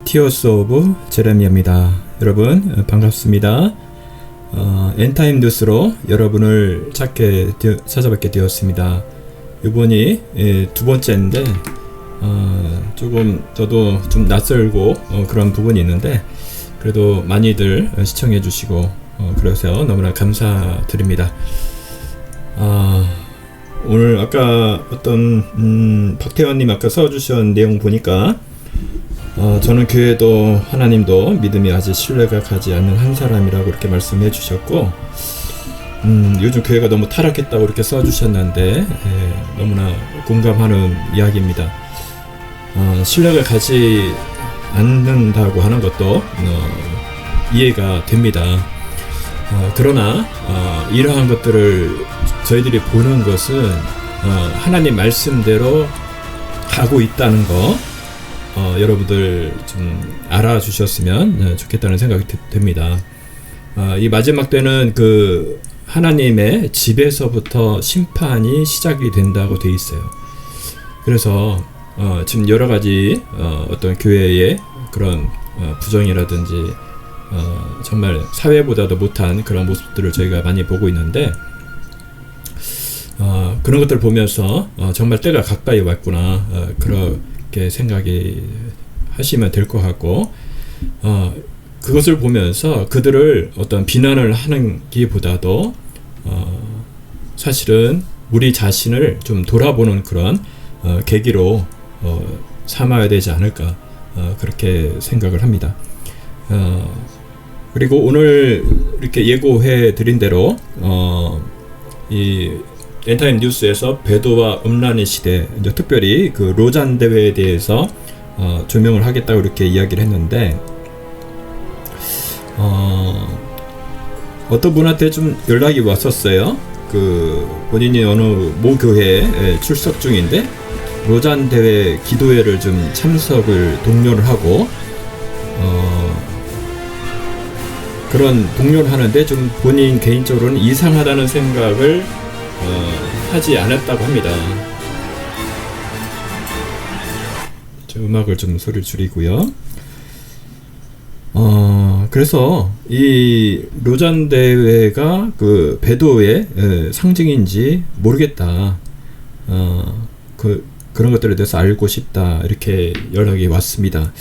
티어스 오브 제레미야입니다. 여러분 반갑습니다. 엔타임 뉴스로 여러분을 찾아뵙게 되었습니다. 이번이 두 번째인데 조금 저도 좀 낯설고 그런 부분이 있는데 그래도 많이들 시청해 주시고 그래서 너무나 감사드립니다. 오늘 아까 어떤 박태원님 아까 써주신 내용 보니까 저는 교회도 하나님도 믿음이 아직 신뢰가 가지 않는 한 사람이라고 이렇게 말씀해 주셨고 요즘 교회가 너무 타락했다고 이렇게 써주셨는데 너무나 공감하는 이야기입니다. 신뢰가 가지 않는다고 하는 것도 이해가 됩니다. 그러나 이러한 것들을 저희들이 보는 것은 하나님 말씀대로 가고 있다는 거 여러분들 좀 알아주셨으면 좋겠다는 생각이 됩니다. 이 마지막 때는 그 하나님의 집에서부터 심판이 시작이 된다고 돼 있어요. 그래서 지금 여러 가지 어떤 교회의 그런 부정이라든지 정말 사회보다도 못한 그런 모습들을 저희가 많이 보고 있는데 그런 것들을 보면서 정말 때가 가까이 왔구나 그렇게 생각이 하시면 될 것 같고 그것을 보면서 그들을 어떤 비난을 하는 기보다도 사실은 우리 자신을 좀 돌아보는 그런 계기로 삼아야 되지 않을까 그렇게 생각을 합니다. 그리고 오늘 이렇게 예고해 드린 대로 이 엔타임 뉴스에서 배도와 음란의 시대, 이제 특별히 그 로잔 대회에 대해서 조명을 하겠다고 이렇게 이야기를 했는데 어떤 분한테 좀 연락이 왔었어요. 그 본인이 어느 모 교회에 출석 중인데 로잔 대회 기도회를 좀 참석을 독려를 하고 그런 독려를 하는데 좀 본인 개인적으로는 이상하다는 생각을 하지 않았다고 합니다. 저 음악을 좀 소리를 줄이고요. 그래서 이 로잔 대회가 그 배도의 상징인지 모르겠다. 그런 것들에 대해서 알고 싶다. 이렇게 연락이 왔습니다.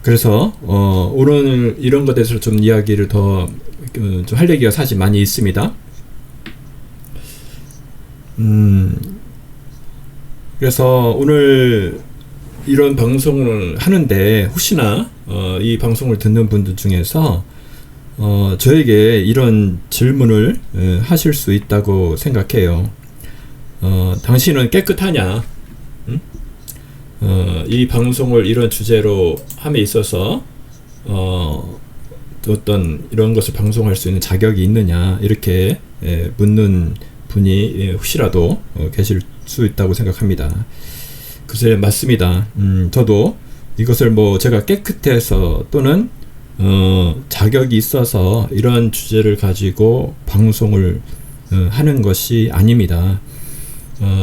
그래서 오늘 이런 것에 대해서 좀 이야기를 더 좀 할 얘기가 사실 많이 있습니다. 그래서 오늘 이런 방송을 하는데 혹시나 이 방송을 듣는 분들 중에서 저에게 이런 질문을 하실 수 있다고 생각해요. 당신은 깨끗하냐? 이 방송을 이런 주제로 함에 있어서 어떤 이런 것을 방송할 수 있는 자격이 있느냐 이렇게 묻는 분이 혹시라도 계실 수 있다고 생각합니다. 글쎄 맞습니다. 저도 이것을 제가 깨끗해서 또는 자격이 있어서 이런 주제를 가지고 방송을 하는 것이 아닙니다.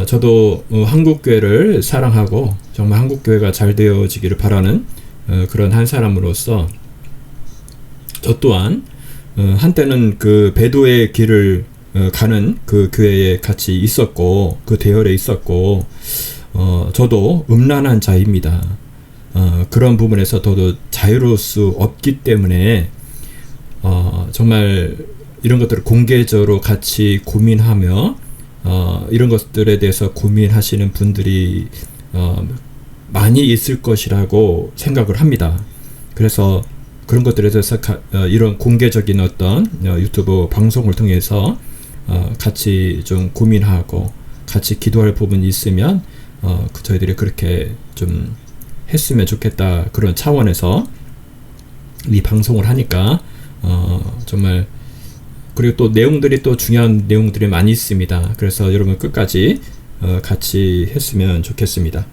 저도 한국교회를 사랑하고 정말 한국교회가 잘 되어지기를 바라는 그런 한 사람으로서 저 또한 한때는 그 배도의 길을 가는 그 교회에 같이 있었고 그 대열에 있었고 저도 음란한 자입니다. 그런 부분에서 저도 자유로울 수 없기 때문에 정말 이런 것들을 공개적으로 같이 고민하며 이런 것들에 대해서 고민하시는 분들이 많이 있을 것이라고 생각을 합니다. 그래서 그런 것들에 대해서 이런 공개적인 어떤 유튜브 방송을 통해서 같이 좀 고민하고 같이 기도할 부분이 있으면 저희들이 그렇게 좀 했으면 좋겠다 그런 차원에서 이 방송을 하니까 정말 그리고 또 내용들이 또 중요한 내용들이 많이 있습니다. 그래서 여러분 끝까지 같이 했으면 좋겠습니다.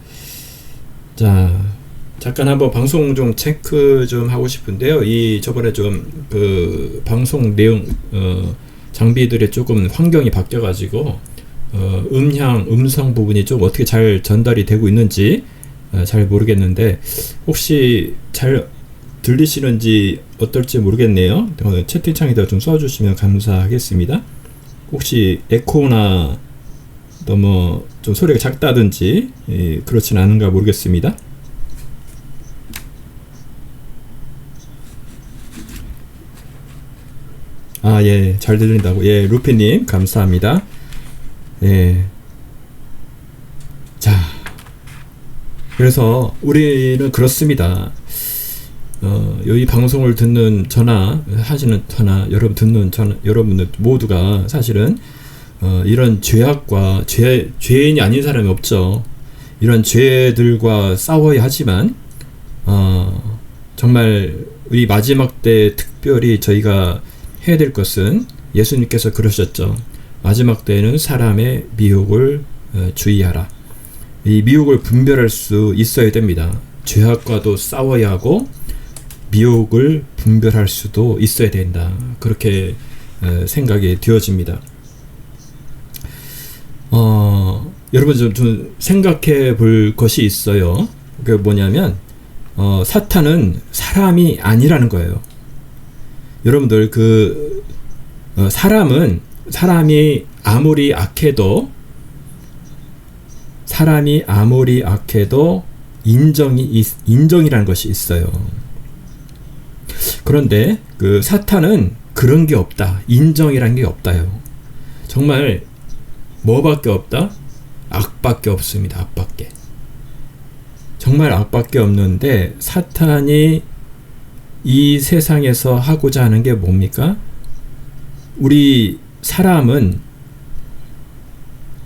자, 잠깐 한번 방송 좀 체크 좀 하고 싶은데요. 저번에 좀 그 방송 내용 장비들이 조금 환경이 바뀌어가지고 음성 부분이 좀 어떻게 잘 전달이 되고 있는지 잘 모르겠는데 혹시 잘 들리시는지 어떨지 모르겠네요. 채팅창에다 좀 써주시면 감사하겠습니다. 혹시 에코나 너무 좀 소리가 작다든지 그렇진 않은가 모르겠습니다. 예, 잘 들린다고. 예, 루피님 감사합니다. 예. 자, 그래서 우리는 그렇습니다. 이 방송을 듣는 하시는 여러분 듣는 여러분들 모두가 사실은 이런 죄악과 죄인이 아닌 사람이 없죠. 이런 죄들과 싸워야 하지만 정말 우리 마지막 때 특별히 저희가 해야 될 것은 예수님께서 그러셨죠. 마지막 때에는 사람의 미혹을 주의하라. 이 미혹을 분별할 수 있어야 됩니다. 죄악과도 싸워야 하고 미혹을 분별할 수도 있어야 된다. 그렇게 생각이 되어집니다. 여러분 좀 생각해 볼 것이 있어요. 그게 뭐냐면 사탄은 사람이 아니라는 거예요. 여러분들 사람이 아무리 악해도 인정이라는 것이 있어요. 그런데 사탄은 그런 게 없다. 인정이라는 게 없다요. 정말 뭐밖에 없다? 악밖에 없습니다. 악밖에. 정말 악밖에 없는데 사탄이 이 세상에서 하고자 하는 게 뭡니까? 우리 사람은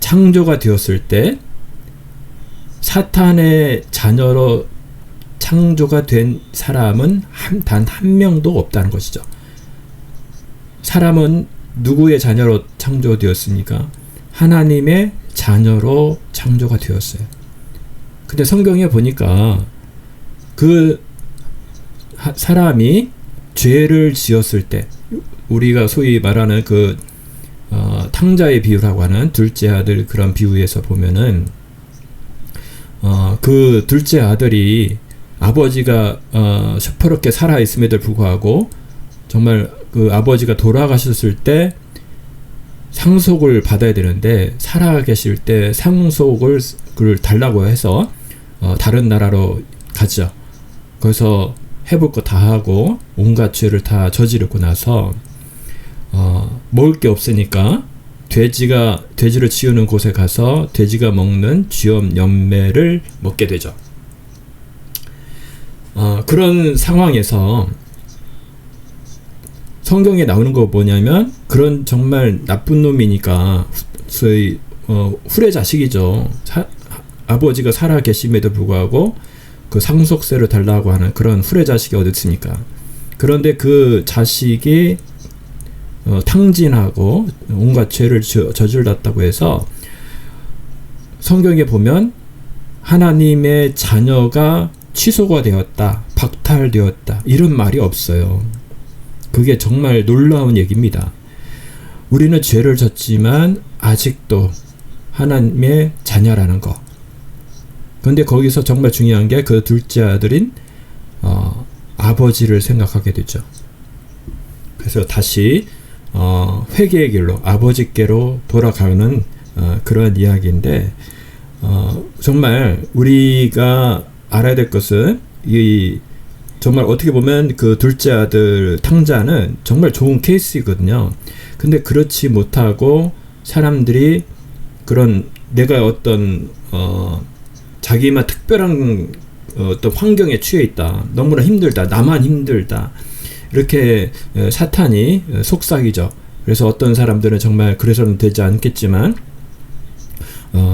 창조가 되었을 때 사탄의 자녀로 창조가 된 사람은 단 한 명도 없다는 것이죠. 사람은 누구의 자녀로 창조되었습니까? 하나님의 자녀로 창조가 되었어요. 근데 성경에 보니까 사람이 죄를 지었을 때 우리가 소위 말하는 탕자의 비유라고 하는 둘째 아들 그런 비유에서 보면은 그 둘째 아들이 아버지가 시퍼렇게 살아 있음에도 불구하고 정말 그 아버지가 돌아가셨을 때 상속을 받아야 되는데 살아 계실 때 상속을 달라고 해서 다른 나라로 가죠. 거기서 해볼 거 다 하고 온갖 죄를 다 저지르고 나서 먹을 게 없으니까 돼지를 치우는 곳에 가서 돼지가 먹는 쥐염 열매를 먹게 되죠. 그런 상황에서 성경에 나오는 거 뭐냐면 그런 정말 나쁜 놈이니까 소위 후레자식이죠. 아버지가 살아 계심에도 불구하고 그 상속세를 달라고 하는 그런 후레자식이 어디 있습니까? 그런데 그 자식이 탕진하고 온갖 죄를 저질렀다고 해서 성경에 보면 하나님의 자녀가 취소가 되었다, 박탈되었다 이런 말이 없어요. 그게 정말 놀라운 얘기입니다. 우리는 죄를 졌지만 아직도 하나님의 자녀라는 거. 그런데 거기서 정말 중요한 게 그 둘째 아들인 아버지를 생각하게 되죠. 그래서 다시 회개의 길로 아버지께로 돌아가는 그런 이야기인데 정말 우리가 알아야 될 것은 정말 어떻게 보면 그 둘째 아들 탕자는 정말 좋은 케이스이거든요. 근데 그렇지 못하고 사람들이 그런 내가 어떤 자기만 특별한 어떤 환경에 취해 있다. 너무나 힘들다. 나만 힘들다. 이렇게 사탄이 속삭이죠. 그래서 어떤 사람들은 정말 그래서는 되지 않겠지만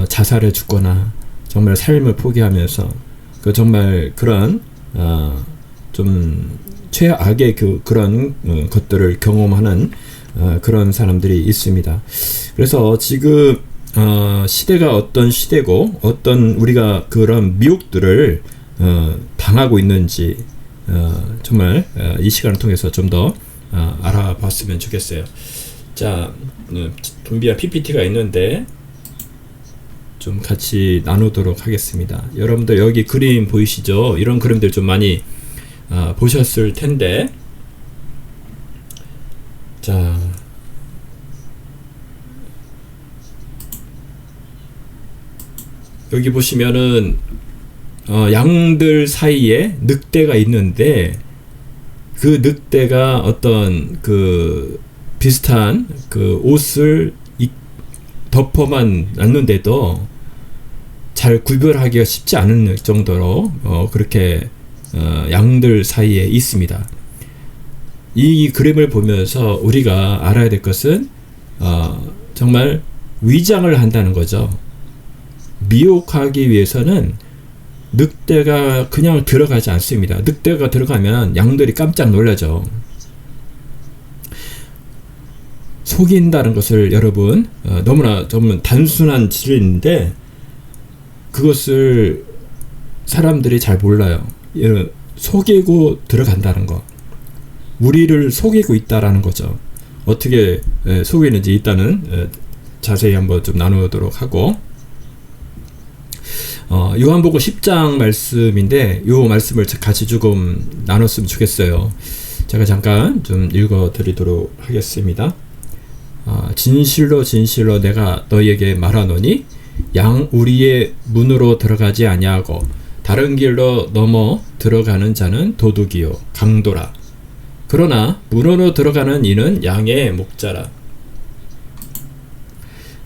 자살해 죽거나 정말 삶을 포기하면서 정말 그런 좀 최악의 그런 것들을 경험하는 그런 사람들이 있습니다. 그래서 지금 시대가 어떤 시대고 어떤 우리가 그런 미혹들을 당하고 있는지 정말 이 시간을 통해서 좀 더 알아봤으면 좋겠어요. 자, 준비한 PPT가 있는데 좀 같이 나누도록 하겠습니다. 여러분들 여기 그림 보이시죠? 이런 그림들 좀 많이 보셨을 텐데, 자, 여기 보시면은 양들 사이에 늑대가 있는데, 그 늑대가 어떤 그 비슷한 그 옷을 덮어만 놨는데도 잘 구별하기가 쉽지 않은 정도로 그렇게 양들 사이에 있습니다. 이 그림을 보면서 우리가 알아야 될 것은 정말 위장을 한다는 거죠. 미혹하기 위해서는 늑대가 그냥 들어가지 않습니다. 늑대가 들어가면 양들이 깜짝 놀라죠. 속인다는 것을 여러분 너무나 정말 단순한 진리인데 그것을 사람들이 잘 몰라요. 속이고 들어간다는 거, 우리를 속이고 있다라는 거죠. 어떻게 속이는지 일단은 자세히 한번 좀 나누도록 하고, 요한복음 10장 말씀인데 요 말씀을 같이 조금 나눴으면 좋겠어요. 제가 잠깐 좀 읽어 드리도록 하겠습니다. 진실로 진실로 내가 너희에게 말하노니 양 우리의 문으로 들어가지 아니하고 다른 길로 넘어 들어가는 자는 도둑이요 강도라. 그러나 문으로 들어가는 이는 양의 목자라.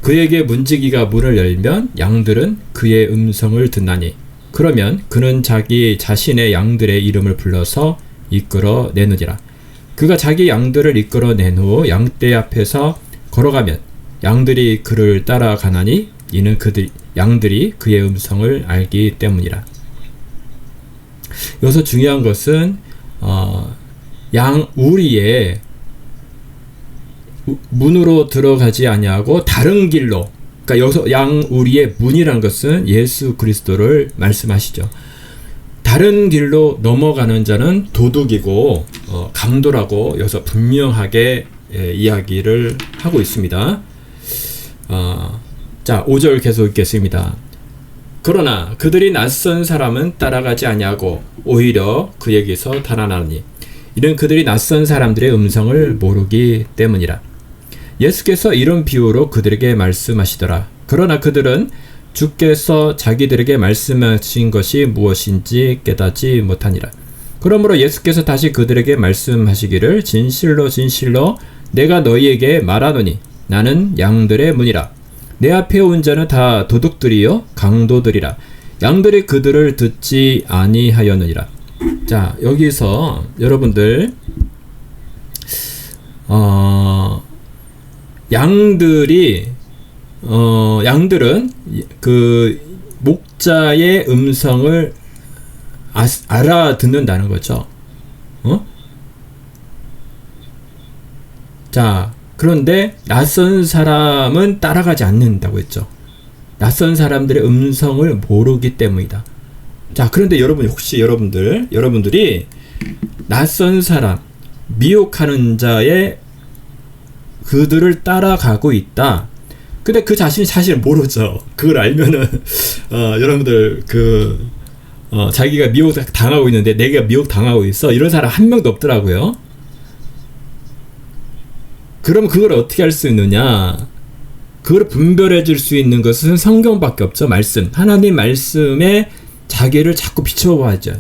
그에게 문지기가 문을 열면 양들은 그의 음성을 듣나니 그러면 그는 자기 자신의 양들의 이름을 불러서 이끌어 내느니라. 그가 자기 양들을 이끌어 낸 후 양떼 앞에서 걸어가면 양들이 그를 따라가나니 이는 양들이 그의 음성을 알기 때문이라. 여기서 중요한 것은 양 우리의 문으로 들어가지 아니하고 다른 길로, 그러니까 여기서 양 우리의 문이라는 것은 예수 그리스도를 말씀하시죠. 다른 길로 넘어가는 자는 도둑이고 강도라고 여기서 분명하게 이야기를 하고 있습니다. 자, 5절 계속 읽겠습니다. 그러나 그들이 낯선 사람은 따라가지 아니하고 오히려 그에게서 달아나니 이는 그들이 낯선 사람들의 음성을 모르기 때문이라. 예수께서 이런 비유로 그들에게 말씀하시더라. 그러나 그들은 주께서 자기들에게 말씀하신 것이 무엇인지 깨닫지 못하니라. 그러므로 예수께서 다시 그들에게 말씀하시기를 진실로 진실로 내가 너희에게 말하노니 나는 양들의 문이라. 내 앞에 온 자는 다 도둑들이요 강도들이라. 양들이 그들을 듣지 아니하였느니라. 자, 여기서 여러분들 양들은 그 목자의 음성을 알아듣는다는 거죠. 자, 그런데 낯선 사람은 따라가지 않는다고 했죠. 낯선 사람들의 음성을 모르기 때문이다. 자, 그런데 여러분, 혹시 여러분들이 낯선 사람, 미혹하는 자의 그들을 따라가고 있다. 근데 그 자신이 사실 모르죠. 그걸 알면은 여러분들 자기가 미혹 당하고 있는데 내가 미혹 당하고 있어, 이런 사람 한 명도 없더라고요. 그럼 그걸 어떻게 할 수 있느냐? 그걸 분별해 줄 수 있는 것은 성경밖에 없죠. 말씀, 하나님 말씀에 자기를 자꾸 비춰봐야겠죠.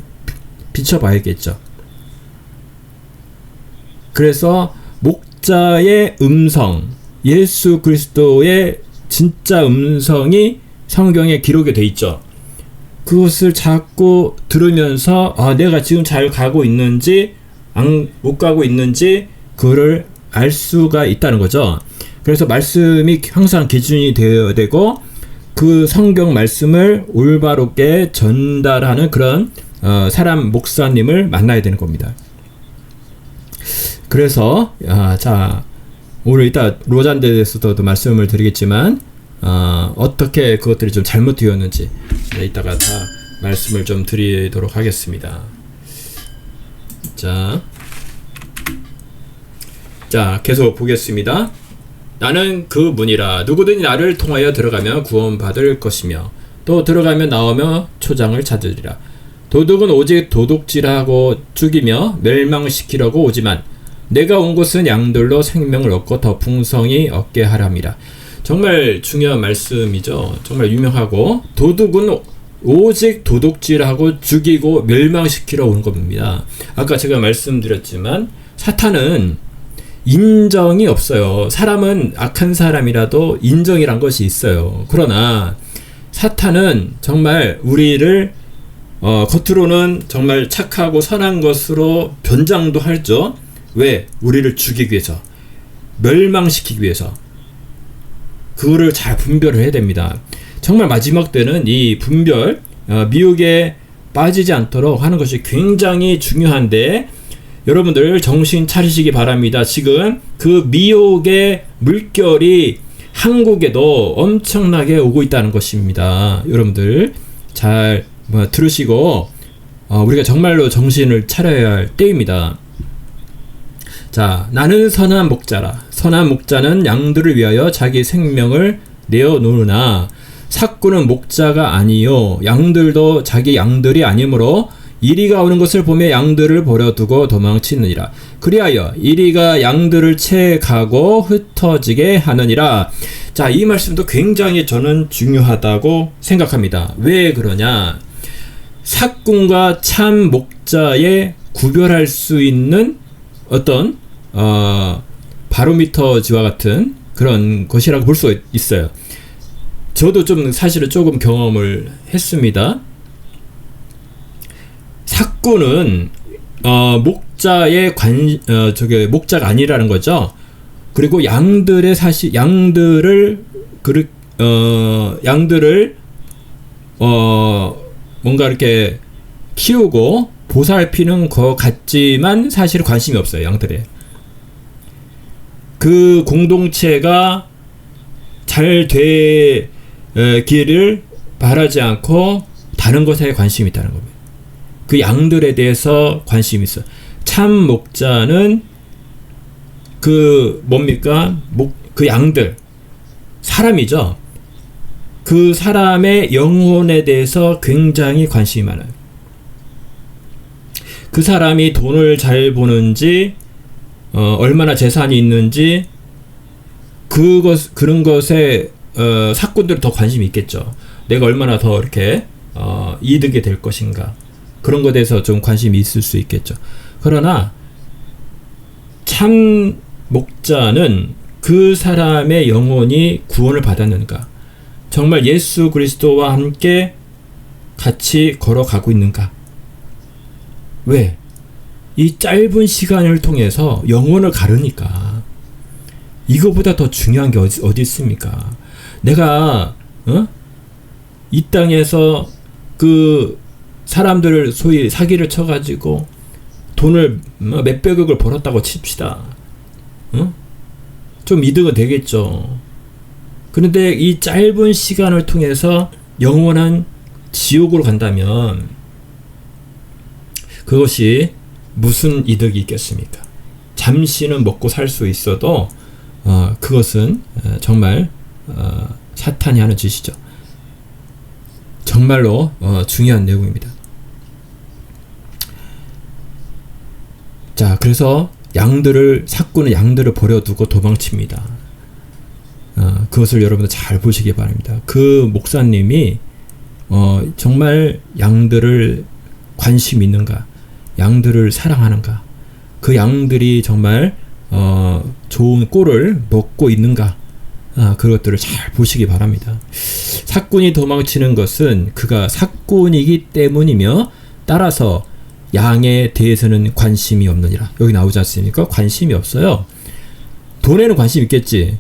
그래서 목자의 음성, 예수 그리스도의 진짜 음성이 성경에 기록이 돼 있죠. 그것을 자꾸 들으면서 내가 지금 잘 가고 있는지 못 가고 있는지 그거를 알 수가 있다는 거죠. 그래서 말씀이 항상 기준이 되어야 되고 그 성경 말씀을 올바르게 전달하는 그런 사람 목사님을 만나야 되는 겁니다. 그래서 자, 오늘 이따 로잔대에 대해서도 말씀을 드리겠지만 어떻게 그것들이 좀 잘못되었는지 이따가 다 말씀을 좀 드리도록 하겠습니다. 자, 계속 보겠습니다. 나는 그 문이라 누구든지 나를 통하여 들어가면 구원받을 것이며 또 들어가면 나오며 초장을 찾으리라. 도둑은 오직 도둑질하고 죽이며 멸망시키려고 오지만 내가 온 것은 양들로 생명을 얻고 더 풍성히 얻게 하람이라. 정말 중요한 말씀이죠. 정말 유명하고, 도둑은 오직 도둑질하고 죽이고 멸망시키러 오는 겁니다. 아까 제가 말씀드렸지만 사탄은 인정이 없어요. 사람은 악한 사람이라도 인정이란 것이 있어요. 그러나 사탄은 정말 우리를 겉으로는 정말 착하고 선한 것으로 변장도 하죠. 왜? 우리를 죽이기 위해서, 멸망시키기 위해서. 그거를 잘 분별을 해야 됩니다. 정말 마지막 때는 이 분별, 미혹에 빠지지 않도록 하는 것이 굉장히 중요한데, 여러분들 정신 차리시기 바랍니다. 지금 그 미혹의 물결이 한국에도 엄청나게 오고 있다는 것입니다. 여러분들 잘 들으시고 우리가 정말로 정신을 차려야 할 때입니다. 자, 나는 선한 목자라. 선한 목자는 양들을 위하여 자기 생명을 내어놓으나 삭구는 목자가 아니요 양들도 자기 양들이 아니므로 이리가 오는 것을 보며 양들을 버려두고 도망치느니라. 그리하여 이리가 양들을 채가고 흩어지게 하느니라. 자, 이 말씀도 굉장히 저는 중요하다고 생각합니다. 왜 그러냐? 삭군과 참 목자의 구별할 수 있는 어떤 바로미터지와 같은 그런 것이라고 볼 수 있어요. 저도 좀 사실은 조금 경험을 했습니다. 삭군은 목자의 목자가 아니라는 거죠. 그리고 양들의 양들을 뭔가 이렇게 키우고 보살피는 것 같지만 사실 관심이 없어요. 양들에. 그 공동체가 잘 되기를 바라지 않고 다른 것에 관심이 있다는 겁니다. 그 양들에 대해서 관심이 있어요. 참 목자는 그 뭡니까? 그 양들, 사람이죠. 그 사람의 영혼에 대해서 굉장히 관심이 많아요. 그 사람이 돈을 잘 버는지, 얼마나 재산이 있는지, 그런 것에 삭군들은 더 관심이 있겠죠. 내가 얼마나 더 이렇게 이득이 될 것인가, 그런 것에 대해서 좀 관심이 있을 수 있겠죠. 그러나 참 목자는 그 사람의 영혼이 구원을 받았는가, 정말 예수 그리스도와 함께 같이 걸어가고 있는가. 왜? 이 짧은 시간을 통해서 영혼을 가르니까. 이거보다 더 중요한 게 어디 있습니까? 내가 이 땅에서 그 사람들을 소위 사기를 쳐가지고 돈을 몇백억을 벌었다고 칩시다. 좀 이득은 되겠죠. 그런데 이 짧은 시간을 통해서 영원한 지옥으로 간다면 그것이 무슨 이득이 있겠습니까? 잠시는 먹고 살 수 있어도 그것은 정말 사탄이 하는 짓이죠. 정말로 중요한 내용입니다. 자, 그래서 삭구는 양들을 버려두고 도망칩니다. 그것을 여러분들 잘 보시기 바랍니다. 그 목사님이 정말 양들을 관심 있는가, 양들을 사랑하는가, 그 양들이 정말 좋은 꼴을 먹고 있는가, 그것들을 잘 보시기 바랍니다. 삭군이 도망치는 것은 그가 삭군이기 때문이며, 따라서 양에 대해서는 관심이 없느니라. 여기 나오지 않습니까? 관심이 없어요. 돈에는 관심 있겠지.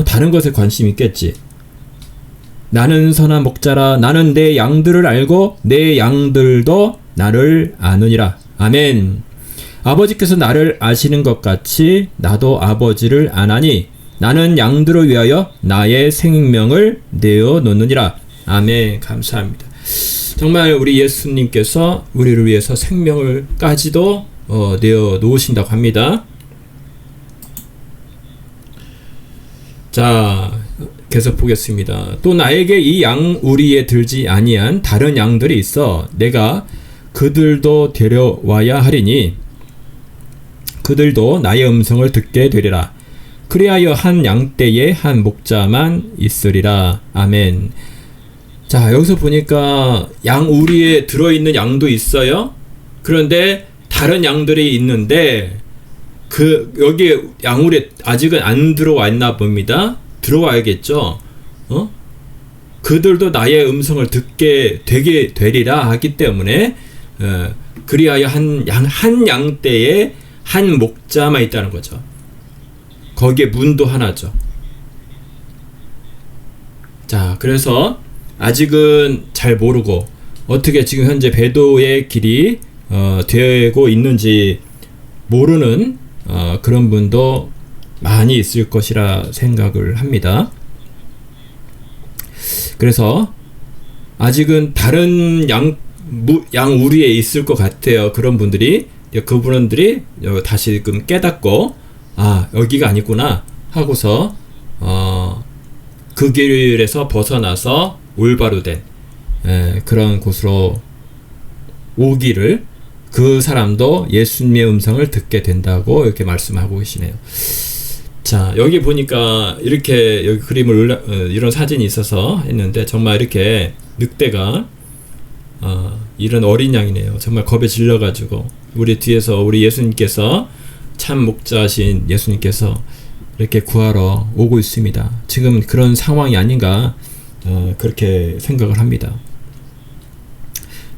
다른 것에 관심 있겠지. 나는 선한 목자라. 나는 내 양들을 알고 내 양들도 나를 아느니라. 아멘. 아버지께서 나를 아시는 것 같이 나도 아버지를 아나니 나는 양들을 위하여 나의 생명을 내어놓느니라. 아멘. 감사합니다. 정말 우리 예수님께서 우리를 위해서 생명을까지도 내어놓으신다고 합니다. 자, 계속 보겠습니다. 또 나에게 이 양 우리에 들지 아니한 다른 양들이 있어 내가 그들도 데려와야 하리니 그들도 나의 음성을 듣게 되리라. 그리하여 한 양떼에 한 목자만 있으리라. 아멘. 자, 여기서 보니까 양 우리에 들어있는 양도 있어요. 그런데 다른 양들이 있는데 여기 양우리에 아직은 안 들어와 있나 봅니다. 들어와야겠죠. 그들도 나의 음성을 듣게 되게 되리라 하기 때문에 그리하여 한 양떼에 한 목자만 있다는 거죠. 거기에 문도 하나죠. 자, 그래서 아직은 잘 모르고 어떻게 지금 현재 배도의 길이 되고 있는지 모르는 그런 분도 많이 있을 것이라 생각을 합니다. 그래서 아직은 다른 양 우리에 있을 것 같아요. 그런 분들이 그분들이 다시금 깨닫고 여기가 아니구나 하고서 그 길에서 벗어나서 올바로 된 그런 곳으로 오기를 그 사람도 예수님의 음성을 듣게 된다고 이렇게 말씀하고 계시네요. 자, 여기 보니까 이렇게 여기 그림을 이런 사진이 있어서 했는데 정말 이렇게 늑대가 이런 어린 양이네요. 정말 겁에 질려가지고 우리 뒤에서 우리 예수님께서 참 목자신 예수님께서 이렇게 구하러 오고 있습니다. 지금 그런 상황이 아닌가 그렇게 생각을 합니다.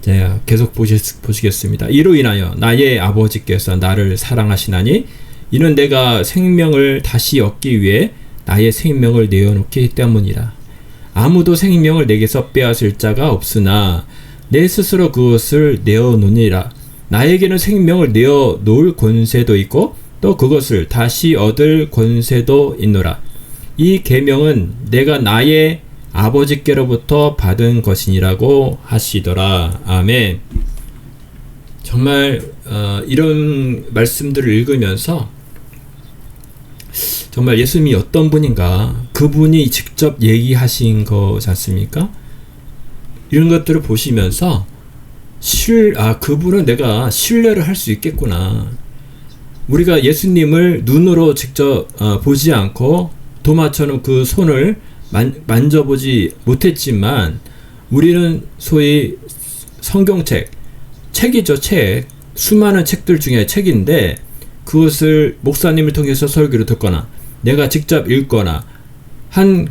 자, 계속 보시겠습니다. 이로 인하여 나의 아버지께서 나를 사랑하시나니 이는 내가 생명을 다시 얻기 위해 나의 생명을 내어놓기 때문이라. 아무도 생명을 내게서 빼앗을 자가 없으나 내 스스로 그것을 내어놓으리라. 나에게는 생명을 내어놓을 권세도 있고 또 그것을 다시 얻을 권세도 있노라. 이 계명은 내가 나의 아버지께로부터 받은 것이니라고 하시더라. 아멘. 정말 이런 말씀들을 읽으면서 정말 예수님이 어떤 분인가, 그분이 직접 얘기하신 거지 않습니까? 이런 것들을 보시면서 그분은 내가 신뢰를 할 수 있겠구나. 우리가 예수님을 눈으로 직접 보지 않고 도마처럼 그 손을 만져보지 못했지만 우리는 소위 성경책, 책이죠, 책. 수많은 책들 중에 책인데 그것을 목사님을 통해서 설교를 듣거나 내가 직접 읽거나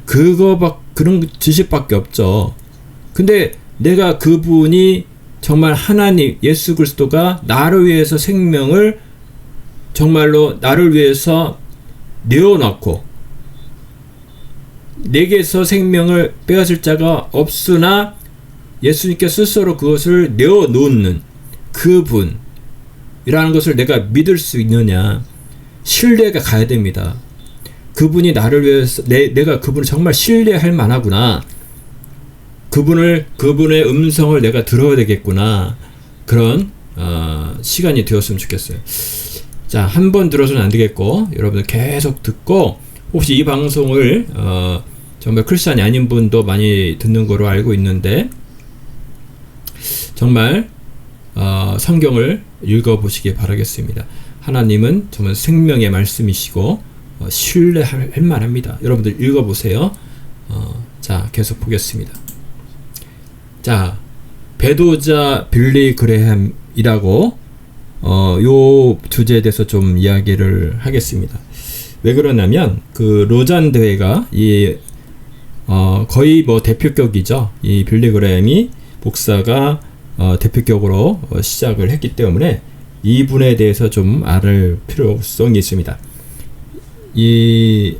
그런 지식밖에 없죠. 근데 내가 그분이 정말 하나님 예수 그리스도가 나를 위해서 생명을 정말로 나를 위해서 내어놓고 내게서 생명을 빼앗을 자가 없으나 예수님께 스스로 그것을 내어놓는 그분이라는 것을 내가 믿을 수 있느냐. 신뢰가 가야 됩니다. 그분이 나를 위해서 내가 그분을 정말 신뢰할 만하구나. 그분의 음성을 내가 들어야 되겠구나. 그런 시간이 되었으면 좋겠어요. 자, 한 번 들어서는 안 되겠고 여러분들 계속 듣고 혹시 이 방송을 정말 크리스찬이 아닌 분도 많이 듣는 거로 알고 있는데 정말 성경을 읽어보시기 바라겠습니다. 하나님은 정말 생명의 말씀이시고 신뢰할 만합니다. 여러분들 읽어보세요. 자, 계속 보겠습니다. 자, 배도자 빌리 그레햄이라고 요 주제에 대해서 좀 이야기를 하겠습니다. 왜 그러냐면 그 로잔 대회가 거의 대표격이죠. 이 빌리 그레햄이 목사가 대표격으로 시작을 했기 때문에 이분에 대해서 좀 알을 필요성이 있습니다. 이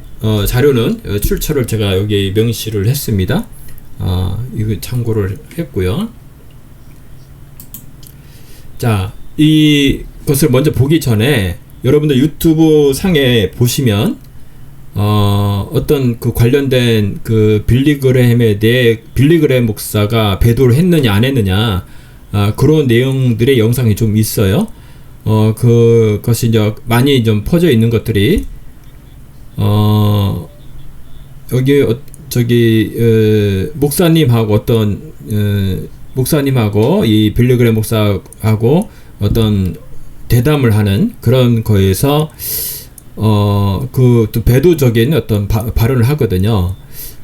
자료는 출처를 제가 여기 명시를 했습니다. 이거 참고를 했고요. 자, 이것을 먼저 보기 전에 여러분들 유튜브 상에 보시면 어떤 그 관련된 그 빌리 그레햄에 대해 빌리 그레햄 목사가 배도를 했느냐 안 했느냐 그런 내용들의 영상이 좀 있어요. 그것이 이제 많이 좀 퍼져 있는 것들이 여기 목사님하고 목사님하고 이 빌리그램 목사하고 어떤 대담을 하는 그런 거에서 그 또 배도적인 어떤 발언을 하거든요.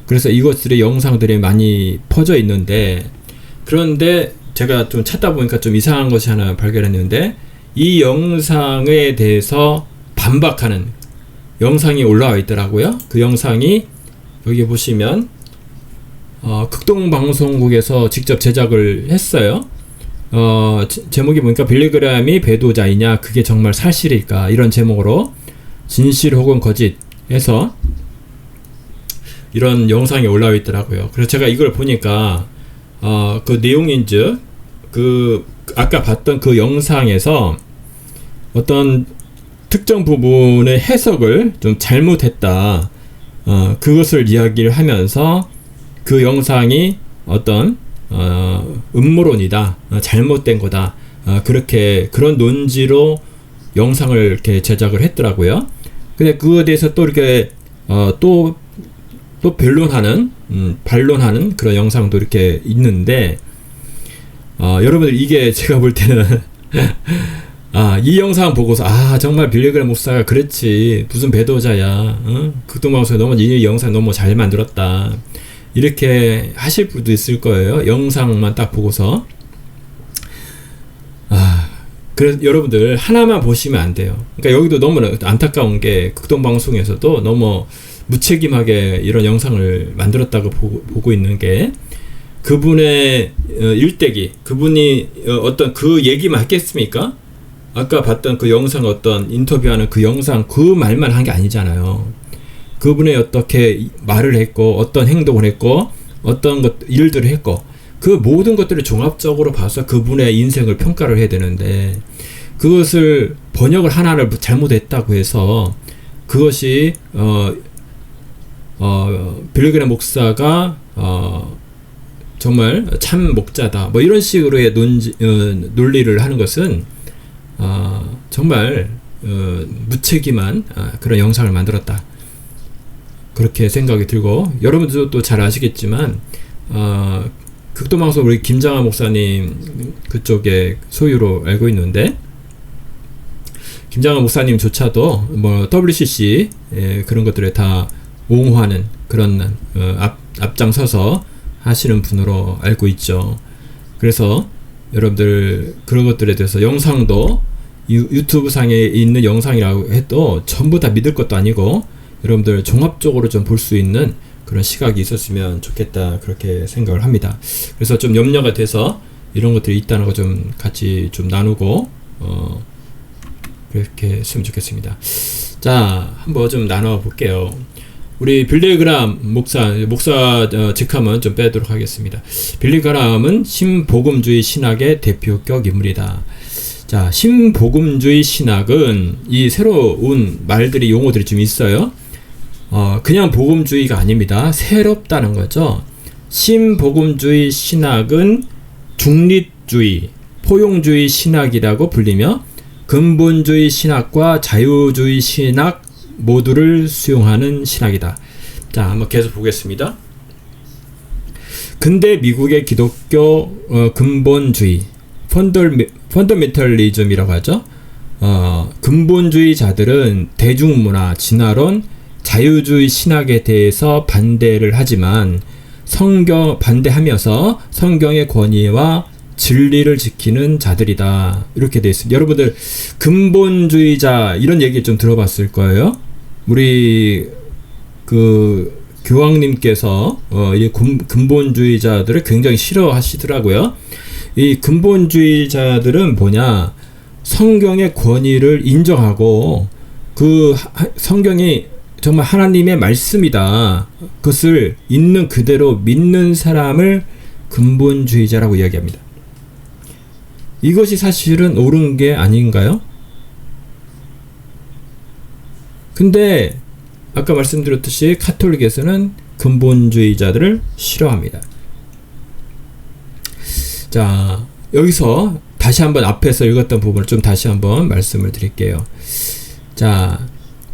그래서 이것들의 영상들이 많이 퍼져 있는데, 그런데 제가 좀 찾다 보니까 좀 이상한 것이 하나 발견했는데, 이 영상에 대해서 반박하는 영상이 올라와 있더라고요. 그 영상이 여기 보시면 극동방송국에서 직접 제작을 했어요. 제목이 보니까 빌리그램이 배도자이냐, 그게 정말 사실일까, 이런 제목으로 진실 혹은 거짓 해서 이런 영상이 올라와 있더라고요. 그래서 제가 이걸 보니까 그 내용인즉 그 아까 봤던 그 영상에서 어떤 특정 부분의 해석을 좀 잘못했다, 그것을 이야기를 하면서 그 영상이 어떤 음모론이다, 잘못된 거다, 그런 논지로 영상을 이렇게 제작을 했더라고요. 근데 그거에 대해서 또 이렇게 또 반론하는 그런 영상도 이렇게 있는데, 여러분들 이게 제가 볼 때는 이 영상 보고서 정말 빌리그램 목사가 그랬지, 무슨 배도자야, 극동방송에 너무 이 영상 너무 잘 만들었다, 이렇게 하실 분도 있을 거예요. 영상만 딱 보고서. 그래서 여러분들 하나만 보시면 안 돼요. 그러니까 여기도 너무 안타까운 게, 극동방송에서도 너무 무책임하게 이런 영상을 만들었다고 보고 있는 게, 그분의 일대기, 그분이 어떤 그 얘기만 했겠습니까? 아까 봤던 그 영상, 어떤 인터뷰하는 그 영상, 그 말만 한 게 아니잖아요. 그분이 어떻게 말을 했고, 어떤 행동을 했고, 어떤 일들을 했고, 그 모든 것들을 종합적으로 봐서 그분의 인생을 평가를 해야 되는데, 그것을 번역을 하나를 잘못했다고 해서 그것이 빌리그램 목사가 정말 참 목자다, 뭐 이런 식으로의 논리를 하는 것은 정말 무책임한 그런 영상을 만들었다, 그렇게 생각이 들고, 여러분들도 또 잘 아시겠지만 극동방송 우리 김장하 목사님 그쪽에 소유로 알고 있는데, 김장하 목사님조차도 뭐 WCC 그런 것들에 다 옹호하는 그런 앞장서서 하시는 분으로 알고 있죠. 그래서 여러분들 그런 것들에 대해서 영상도 유튜브 상에 있는 영상이라고 해도 전부 다 믿을 것도 아니고, 여러분들 종합적으로 좀 볼 수 있는 그런 시각이 있었으면 좋겠다, 그렇게 생각을 합니다. 그래서 좀 염려가 돼서 이런 것들이 있다는 거 좀 같이 좀 나누고 그렇게 했으면 좋겠습니다. 자, 한번 좀 나눠 볼게요. 우리 빌리그램 목사 직함은 좀 빼도록 하겠습니다. 빌리그램은 신복음주의 신학의 대표격 인물이다. 자, 신복음주의 신학은 이 새로운 말들이, 용어들이 좀 있어요. 그냥 복음주의가 아닙니다. 새롭다는 거죠. 신복음주의 신학은 중립주의, 포용주의 신학이라고 불리며, 근본주의 신학과 자유주의 신학 모두를 수용하는 신학이다. 자, 한번 계속 보겠습니다. 근대 미국의 기독교 근본주의, 펀더멘털리즘이라고 하죠. 근본주의자들은 대중문화, 진화론, 자유주의 신학에 대해서 반대를 하지만 반대하면서 성경의 권위와 진리를 지키는 자들이다, 이렇게 되어 있습니다. 여러분들 근본주의자 이런 얘기 좀 들어봤을 거예요. 우리 그 교황님께서 이 근본주의자들을 굉장히 싫어하시더라고요. 이 근본주의자들은 뭐냐, 성경의 권위를 인정하고 그 성경이 정말 하나님의 말씀이다, 그것을 있는 그대로 믿는 사람을 근본주의자라고 이야기합니다. 이것이 사실은 옳은 게 아닌가요? 근데 아까 말씀드렸듯이 가톨릭에서는 근본주의자들을 싫어합니다. 자, 여기서 다시 한번 앞에서 읽었던 부분을 좀 다시 한번 말씀을 드릴게요. 자,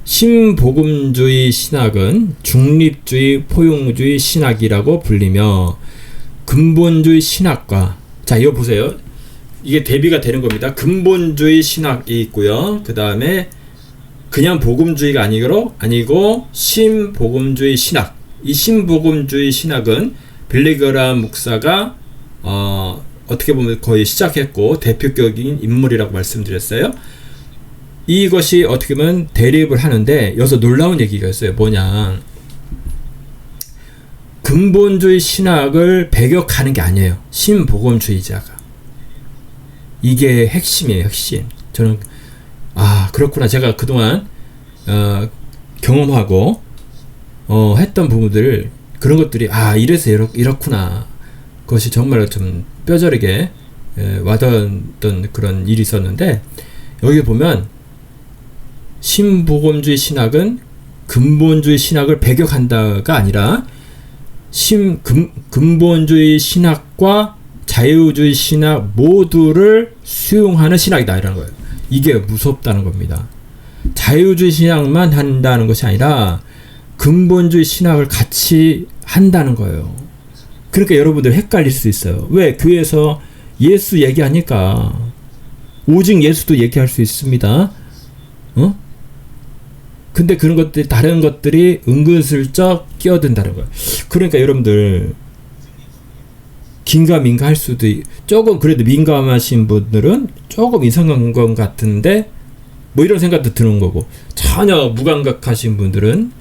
신복음주의 신학은 중립주의 포용주의 신학이라고 불리며 근본주의 신학과, 자 이거 보세요. 이게 대비가 되는 겁니다. 근본주의 신학이 있고요. 그 다음에 그냥 복음주의가 아니고 신복음주의 신학. 이 신복음주의 신학은 빌리그람 목사가 어떻게 보면 거의 시작했고 대표격인 인물이라고 말씀드렸어요. 이것이 어떻게 보면 대립을 하는데 여기서 놀라운 얘기가 있어요. 뭐냐, 근본주의 신학을 배격하는 게 아니에요. 신복음주의자가. 이게 핵심이에요. 핵심. 저는 그렇구나. 제가 그동안 경험하고 했던 부분들, 그런 것들이 이래서 이렇구나. 그것이 정말 좀 뼈저리게 와닿았던 그런 일이 있었는데, 여기 보면 신복음주의 신학은 근본주의 신학을 배격한다가 아니라 근본주의 신학과 자유주의 신학 모두를 수용하는 신학이다, 이라는 거예요. 이게 무섭다는 겁니다. 자유주의 신학만 한다는 것이 아니라 근본주의 신학을 같이 한다는 거예요. 그러니까 여러분들 헷갈릴 수 있어요. 왜? 교회에서 예수 얘기하니까 오직 예수도 얘기할 수 있습니다. 근데 그런 것들이, 다른 것들이 은근슬쩍 끼어든다는 거예요. 그러니까 여러분들 긴가민가 할 수도, 조금 그래도 민감하신 분들은 조금 이상한 것 같은데 뭐 이런 생각도 드는 거고, 전혀 무감각하신 분들은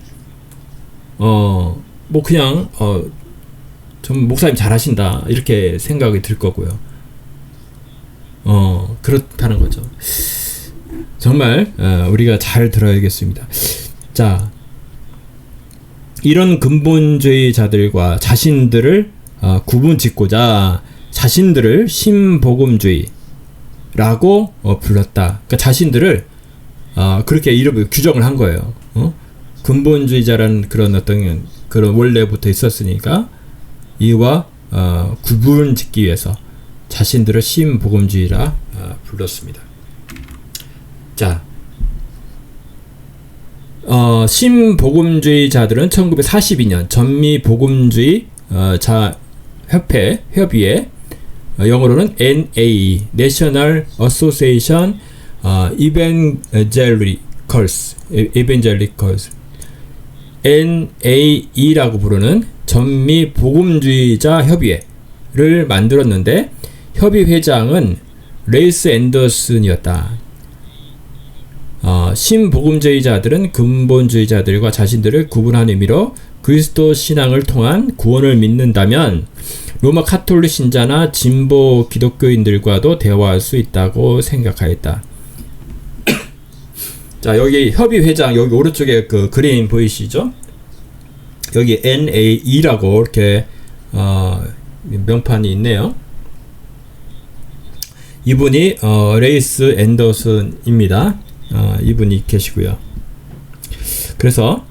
뭐 그냥 좀 목사님 잘하신다 이렇게 생각이 들 거고요. 그렇다는 거죠. 정말 우리가 잘 들어야겠습니다. 자, 이런 근본주의자들과 자신들을 구분짓고자 자신들을 신복음주의라고 불렀다. 그러니까 자신들을 그렇게 이름을 규정을 한 거예요. 근본주의자라는 그런 어떤 그런 원래부터 있었으니까 이와 구분짓기 위해서 자신들을 신복음주의라 불렀습니다. 자, 신복음주의자들은 1942년 전미복음주의 협의회, 영어로는 NAE, National Association Evangelicals, NAE라고 부르는 전미복음주의자 협의회를 만들었는데, 협의회장은 레이스 앤더슨이었다. 신복음주의자들은 근본주의자들과 자신들을 구분하는 의미로 그리스도 신앙을 통한 구원을 믿는다면 로마 카톨릭 신자나 진보 기독교인들과도 대화할 수 있다고 생각하였다. 자, 여기 협의회장, 여기 오른쪽에 그 그림 보이시죠? 여기 NAE라고 이렇게 명판이 있네요. 이분이 레이스 앤더슨입니다. 이분이 계시고요. 그래서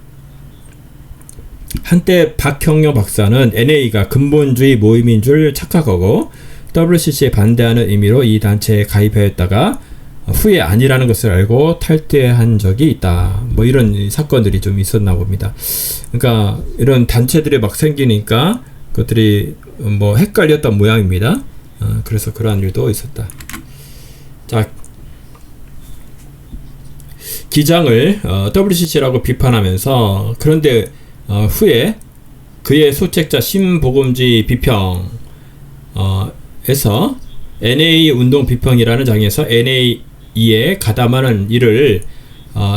한때 박형영 박사는 NA가 근본주의 모임인 줄 착각하고 WCC에 반대하는 의미로 이 단체에 가입하였다가 후에 아니라는 것을 알고 탈퇴한 적이 있다. 뭐 이런 사건들이 좀 있었나 봅니다. 그러니까 이런 단체들이 막 생기니까 그것들이 뭐 헷갈렸던 모양입니다. 그래서 그러한 일도 있었다. 자, 기장을 WCC라고 비판하면서, 그런데 후에 그의 소책자 신복음주의 비평 에서 NA 운동 비평이라는 장에서 NA에 가담하는 일을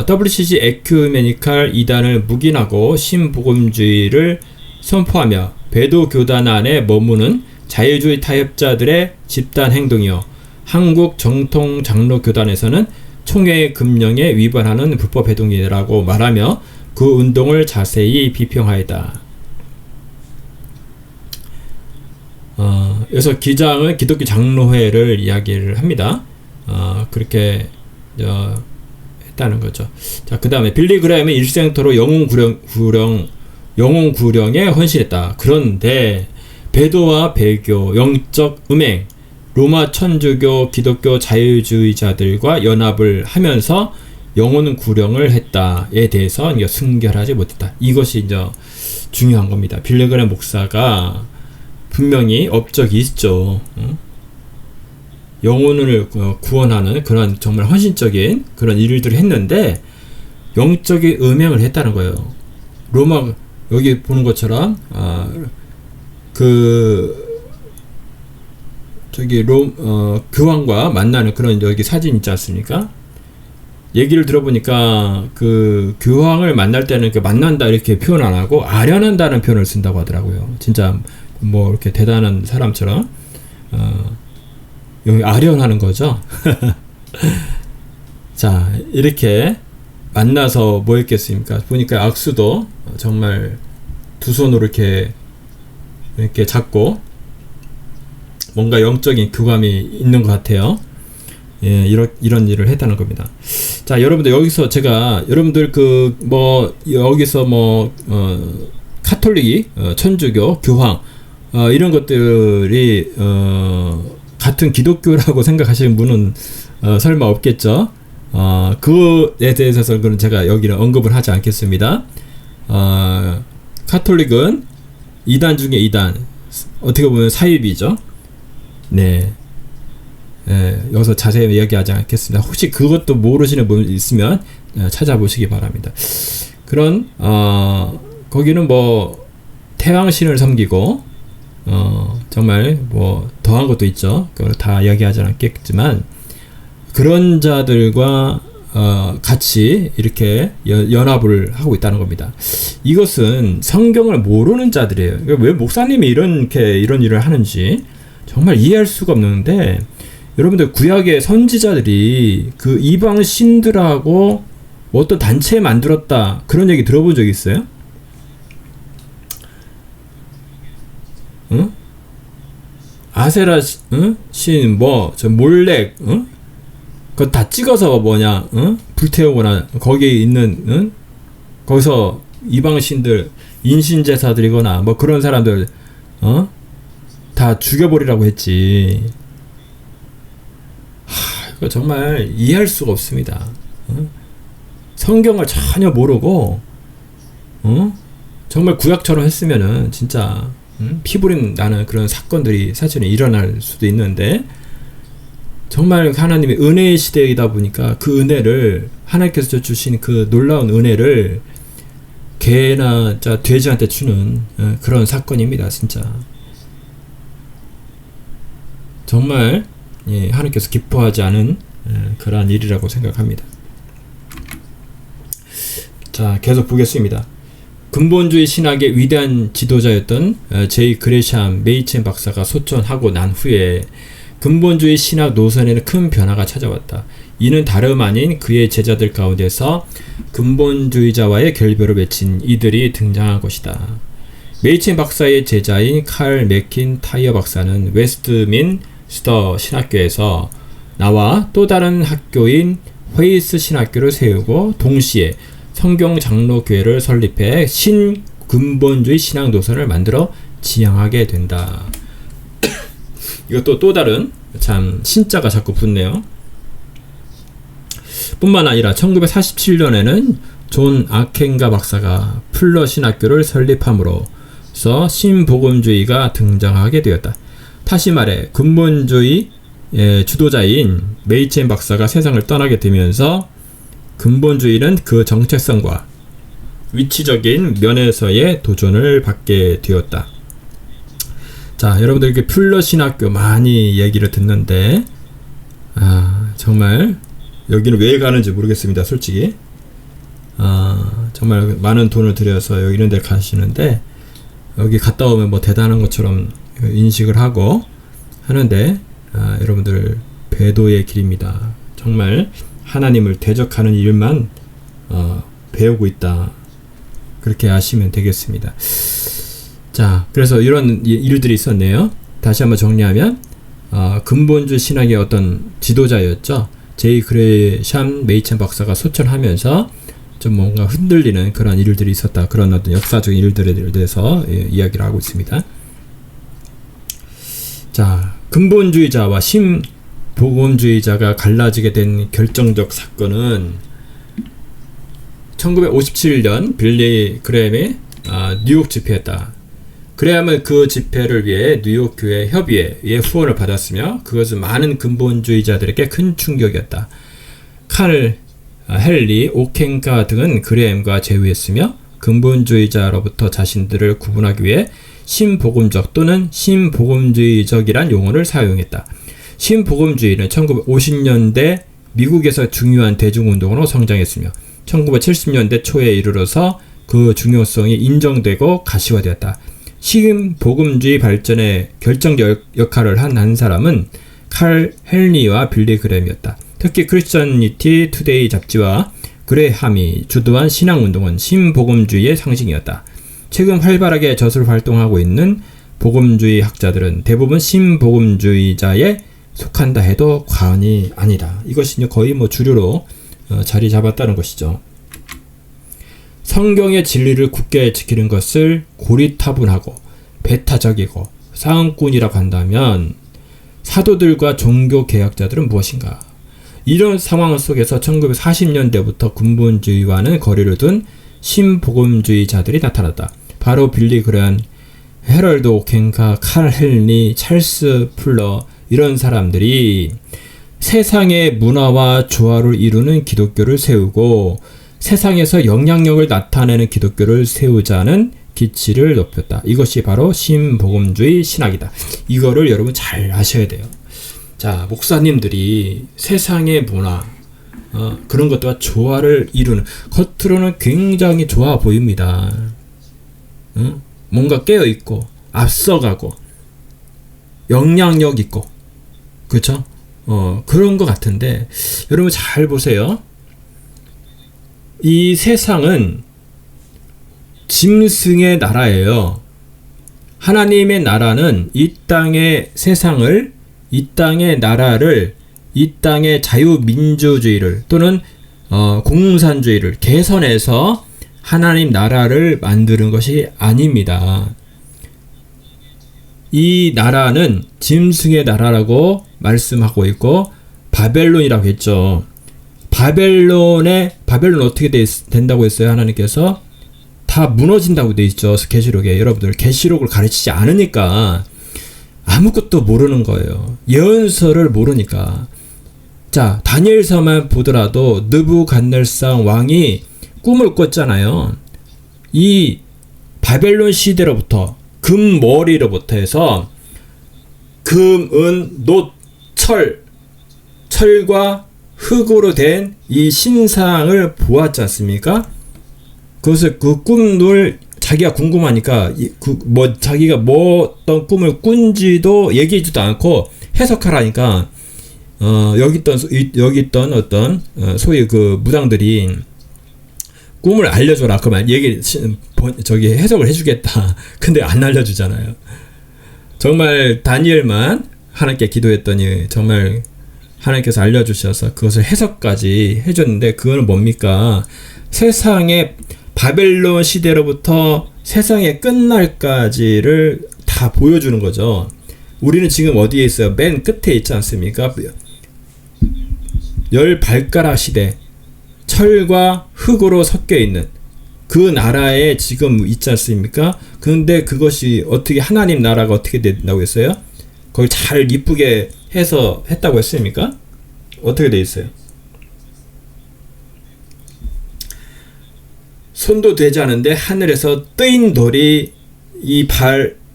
WCC 에큐메니칼 이단을 묵인하고 신복음주의를 선포하며 배도 교단 안에 머무는 자유주의 타협자들의 집단 행동이요, 한국 정통 장로 교단에서는 총회 금령에 위반하는 불법 행동이라고 말하며 그 운동을 자세히 비평하였다. 그래서 기장은 기독교 장로회를 이야기를 합니다. 그렇게 했다는 거죠. 자, 그 다음에 빌리 그레이엄은 일생토록 영혼 구령에 헌신했다. 그런데 배도와 배교, 영적 음행, 로마 천주교, 기독교 자유주의자들과 연합을 하면서 영혼 구령을 했다에 대해서 이제 순결하지 못했다. 이것이 이제 중요한 겁니다. 빌레그램 목사가 분명히 업적이 있죠. 영혼을 구원하는 그런 정말 헌신적인 그런 일들을 했는데 영적인 음행을 했다는 거예요. 로마 여기 보는 것처럼 교황과 만나는 그런 여기 사진 있지 않습니까? 얘기를 들어보니까 그 교황을 만날 때는 그 만난다 이렇게 표현 안 하고 아련한다는 표현을 쓴다고 하더라고요. 진짜 뭐 이렇게 대단한 사람처럼 여기 아련하는 거죠. 자, 이렇게 만나서 뭐 했겠습니까? 보니까 악수도 정말 두 손으로 이렇게 잡고 뭔가 영적인 교감이 있는 것 같아요. 예, 이런 일을 했다는 겁니다. 자, 여러분들 여기서 제가 여러분들 여기서 카톨릭, 천주교, 교황 이런 것들이 같은 기독교라고 생각하시는 분은 설마 없겠죠. 그에 대해서는 제가 여기는 언급을 하지 않겠습니다. 카톨릭은 2단 중에 2단, 어떻게 보면 사입이죠. 네. 여기서 자세히 이야기하지 않겠습니다. 혹시 그것도 모르시는 분 있으면 찾아보시기 바랍니다. 그런 거기는 태왕신을 섬기고 정말 더한 것도 있죠. 그걸 다 이야기하지 않겠지만 그런 자들과 같이 이렇게 연합을 하고 있다는 겁니다. 이것은 성경을 모르는 자들이에요. 왜 목사님이 이런 일을 하는지 정말 이해할 수가 없는데, 여러분들 구약의 선지자들이 그 이방 신들하고 어떤 단체 만들었다 그런 얘기 들어본 적 있어요? 응? 아세라 신 저 몰렉 그거 다 찍어서 불태우거나 거기에 있는 거기서 이방 신들 인신제사들이거나 그런 사람들 다 죽여버리라고 했지. 이거 정말 이해할 수가 없습니다. 성경을 전혀 모르고 정말 구약처럼 했으면은 진짜 피부림 나는 그런 사건들이 사실은 일어날 수도 있는데, 정말 하나님의 은혜의 시대이다 보니까 그 은혜를 하나님께서 주신 그 놀라운 은혜를 개나 돼지한테 주는 그런 사건입니다. 진짜 정말 하나님께서 기뻐하지 않은 그러한 일이라고 생각합니다. 자, 계속 보겠습니다. 근본주의 신학의 위대한 지도자였던 제이 그레샴 메이첸 박사가 소천하고 난 후에 근본주의 신학 노선에는 큰 변화가 찾아왔다. 이는 다름 아닌 그의 제자들 가운데서 근본주의자와의 결별을 맺힌 이들이 등장한 것이다. 메이첸 박사의 제자인 칼 맥킨타이어 박사는 웨스트민스터 신학교에서 나와 또 다른 학교인 회이스 신학교를 세우고 동시에 성경장로교회를 설립해 신근본주의 신학 노선을 만들어 지향하게 된다. 이것도 또 다른 참 신자가 자꾸 붙네요. 뿐만 아니라 1947년에는 존 아켄가 박사가 풀러 신학교를 설립함으로써 신복음주의가 등장하게 되었다. 다시 말해 근본주의 주도자인 메이첸 박사가 세상을 떠나게 되면서 근본주의는 그 정체성과 위치적인 면에서의 도전을 받게 되었다. 자, 여러분들 이렇게 풀러 신학교 많이 얘기를 듣는데 정말 여기는 왜 가는지 모르겠습니다. 솔직히 정말 많은 돈을 들여서 여기 이런 데 가시는데, 여기 갔다 오면 대단한 것처럼 인식을 하고 하는데 여러분들 배도의 길입니다. 정말 하나님을 대적하는 일만 배우고 있다, 그렇게 아시면 되겠습니다. 자, 그래서 이런 일들이 있었네요. 다시 한번 정리하면 근본주의 신학의 어떤 지도자였죠. 제이 그레샴 메이첸 박사가 소천하면서 좀 뭔가 흔들리는 그런 일들이 있었다. 그런 어떤 역사적인 일들에 대해서 이야기를 하고 있습니다. 자, 근본주의자와 신복음주의자가 갈라지게 된 결정적 사건은 1957년 빌리 그레햄이 뉴욕 집회했다. 그레함은 그 집회를 위해 뉴욕 교회 협의회의 후원을 받았으며 그것은 많은 근본주의자들에게 큰 충격이었다. 칼 헨리 오켄가 등은 그레햄과 제휴했으며 근본주의자로부터 자신들을 구분하기 위해 신복음적 또는 신복음주의적이란 용어를 사용했다. 신복음주의는 1950년대 미국에서 중요한 대중운동으로 성장했으며 1970년대 초에 이르러서 그 중요성이 인정되고 가시화되었다. 신복음주의 발전에 결정적 역할을 한 사람은 칼 헨리와 빌리 그레햄이었다. 특히 크리스천니티 투데이 잡지와 그레함이 주도한 신앙운동은 신복음주의의 상징이었다. 최근 활발하게 저술 활동하고 있는 복음주의 학자들은 대부분 신복음주의자에 속한다 해도 과언이 아니다. 이것이 거의 주류로 자리 잡았다는 것이죠. 성경의 진리를 굳게 지키는 것을 고리타분하고 배타적이고 사응꾼이라고 한다면 사도들과 종교 개혁자들은 무엇인가? 이런 상황 속에서 1940년대부터 근본주의와는 거리를 둔 신복음주의자들이 나타났다. 바로 빌리 그레함, 헤럴드 오켄가, 칼 헨리, 찰스 풀러 이런 사람들이 세상의 문화와 조화를 이루는 기독교를 세우고 세상에서 영향력을 나타내는 기독교를 세우자는 기치를 높였다. 이것이 바로 신복음주의 신학이다. 이거를 여러분 잘 아셔야 돼요. 자, 목사님들이 세상의 문화 그런 것들과 조화를 이루는 겉으로는 굉장히 좋아 보입니다. 뭔가 깨어있고 앞서가고 영향력 있고 그렇죠? 그런 것 같은데 여러분 잘 보세요. 이 세상은 짐승의 나라예요. 하나님의 나라는 이 땅의 세상을, 이 땅의 나라를, 이 땅의 자유민주주의를 또는 공산주의를 개선해서 하나님 나라를 만드는 것이 아닙니다. 이 나라는 짐승의 나라라고 말씀하고 있고 바벨론이라고 했죠. 바벨론 어떻게 된다고 했어요? 하나님께서 다 무너진다고 돼 있죠. 계시록에. 여러분들 계시록을 가르치지 않으니까 아무것도 모르는 거예요. 예언서를 모르니까. 자, 다니엘서만 보더라도 느부갓네살 왕이 꿈을 꿨잖아요. 이 바벨론 시대로부터 금머리로부터 해서 금, 은, 놋, 철과 흙으로 된 이 신상을 보았지 않습니까? 그것을 그 꿈을 자기가 궁금하니까 자기가 어떤 꿈을 꾼지도 얘기하지도 않고 해석하라니까 여기 있던 어떤 소위 그 무당들이 꿈을 알려줘라 그만 해석을 해주겠다. 근데 안 알려주잖아요. 정말 다니엘만 하나님께 기도했더니 정말 하나님께서 알려주셔서 그것을 해석까지 해줬는데 그거는 뭡니까? 세상의 바벨론 시대로부터 세상의 끝날까지를 다 보여주는 거죠. 우리는 지금 어디에 있어요? 맨 끝에 있지 않습니까? 열 발가락 시대, 철과 흙으로 섞여 있는 그 나라에 지금 있지 않습니까? 그런데 그것이 어떻게 하나님 나라가 어떻게 된다고 했어요? 그걸 잘 이쁘게 해서 했다고 했습니까? 어떻게 돼 있어요? 손도 되지 않은데 하늘에서 뜨인 돌이 이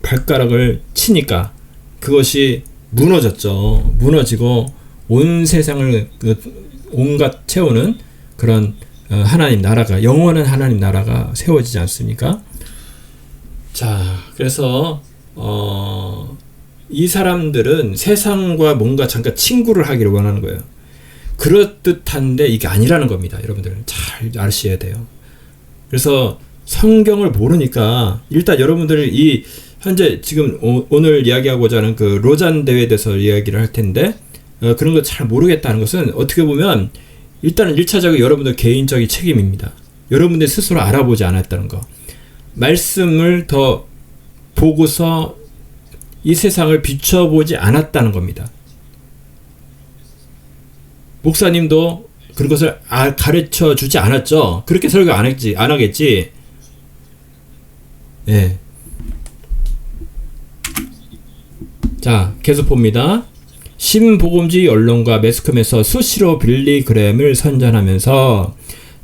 발가락을 치니까 그것이 무너졌죠. 무너지고 온 세상을 온갖 채우는 그런 하나님 나라가, 영원한 하나님 나라가 세워지지 않습니까? 자, 그래서 이 사람들은 세상과 뭔가 잠깐 친구를 하기를 원하는 거예요. 그럴듯한데 이게 아니라는 겁니다. 여러분들 잘 아셔야 돼요. 그래서 성경을 모르니까 일단 여러분들이 현재 지금 오늘 이야기하고자 하는 그 로잔 대회에 대해서 이야기를 할 텐데 그런 거 잘 모르겠다는 것은 어떻게 보면 일단은 1차적으로 여러분들 개인적인 책임입니다. 여러분들 스스로 알아보지 않았다는 거. 말씀을 더 보고서 이 세상을 비춰보지 않았다는 겁니다. 목사님도 그런 것을 가르쳐 주지 않았죠. 그렇게 설교 안 하겠지. 예. 자, 계속 봅니다. 신복음주의 언론과 매스컴에서 수시로 빌리 그램을 선전하면서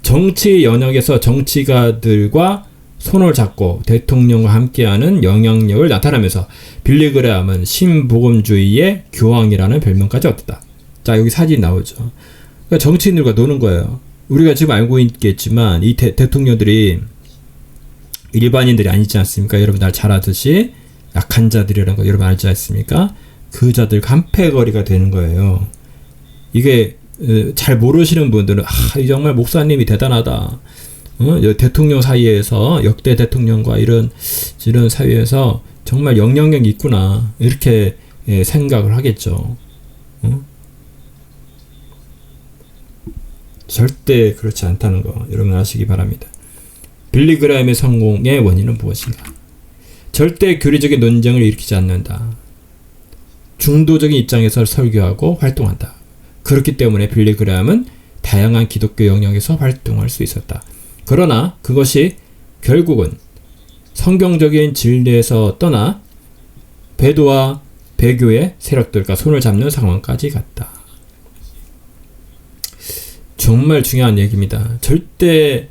정치 영역에서 정치가들과 손을 잡고 대통령과 함께하는 영향력을 나타내면서 빌리 그램은 신복음주의의 교황이라는 별명까지 얻었다. 자, 여기 사진 나오죠. 그러니까 정치인들과 노는 거예요. 우리가 지금 알고 있겠지만 이 대통령들이 일반인들이 아니지 않습니까? 여러분 잘 아듯이 약한 자들이라는 거 여러분 알지 않습니까? 그 자들과 한패거리가 되는 거예요. 이게 잘 모르시는 분들은 정말 목사님이 대단하다. 대통령 사이에서 역대 대통령과 이런 사이에서 정말 영향력이 있구나 이렇게 생각을 하겠죠. 절대 그렇지 않다는 거 여러분 아시기 바랍니다. 빌리 그램의 성공의 원인은 무엇인가? 절대 교리적인 논쟁을 일으키지 않는다. 중도적인 입장에서 설교하고 활동한다. 그렇기 때문에 빌리 그램은 다양한 기독교 영역에서 활동할 수 있었다. 그러나 그것이 결국은 성경적인 진리에서 떠나 배도와 배교의 세력들과 손을 잡는 상황까지 갔다. 정말 중요한 얘기입니다. 절대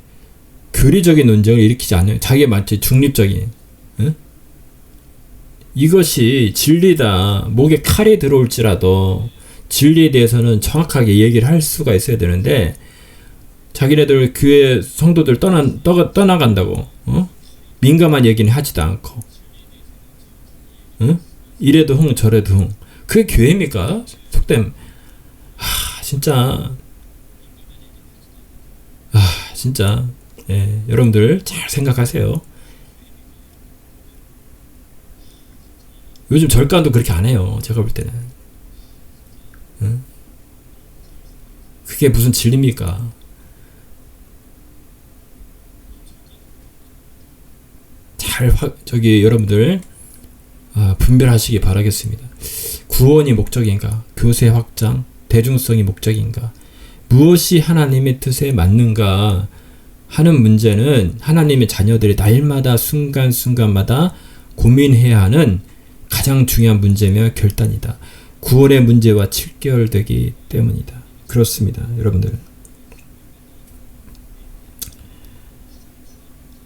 교리적인 논쟁을 일으키지 않는 자기의 마치 중립적인 이것이 진리다. 목에 칼이 들어올지라도 진리에 대해서는 정확하게 얘기를 할 수가 있어야 되는데 자기네들 교회 성도들 떠나간다고 민감한 얘기는 하지도 않고 이래도 흥 저래도 흥 그게 교회입니까? 속된 진짜 예, 여러분들 잘 생각하세요. 요즘 절간도 그렇게 안 해요. 제가 볼 때는 그게 무슨 진리입니까? 여러분들 분별하시기 바라겠습니다. 구원이 목적인가? 교세 확장, 대중성이 목적인가? 무엇이 하나님의 뜻에 맞는가 하는 문제는 하나님의 자녀들이 날마다 순간순간마다 고민해야 하는 가장 중요한 문제며 결단이다. 구원의 문제와 직결되기 때문이다. 그렇습니다. 여러분들.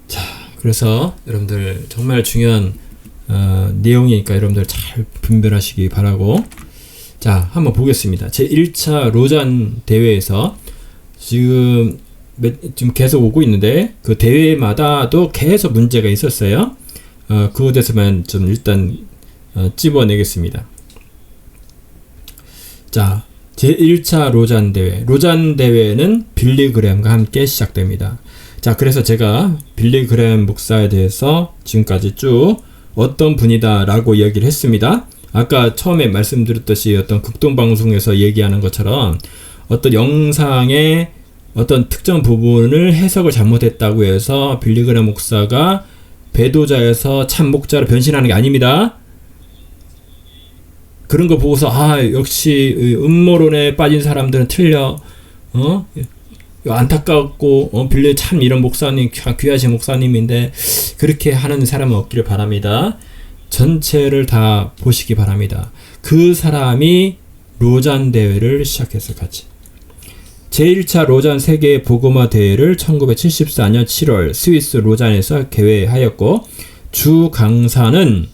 자, 그래서 여러분들 정말 중요한 내용이니까 여러분들 잘 분별하시기 바라고 자, 한번 보겠습니다. 제1차 로잔 대회에서 지금 계속 오고 있는데 그 대회마다도 계속 문제가 있었어요. 그것에 대해서만 좀 일단 찝어내겠습니다. 자, 제1차 로잔 대회. 로잔 대회는 빌리 그램과 함께 시작됩니다. 자, 그래서 제가 빌리 그램 목사에 대해서 지금까지 쭉 어떤 분이다 라고 얘기를 했습니다. 아까 처음에 말씀드렸듯이 어떤 극동방송에서 얘기하는 것처럼 어떤 영상의 어떤 특정 부분을 해석을 잘못했다고 해서 빌리 그램 목사가 배도자에서 참 목자로 변신하는 게 아닙니다. 그런 거 보고서 역시 음모론에 빠진 사람들은 틀려. 안타깝고 빌리 참 이런 목사님 귀하신 목사님인데 그렇게 하는 사람은 없기를 바랍니다. 전체를 다 보시기 바랍니다. 그 사람이 로잔 대회를 시작했을 같이. 제1차 로잔 세계 복음화 대회를 1974년 7월 스위스 로잔에서 개회하였고 주 강사는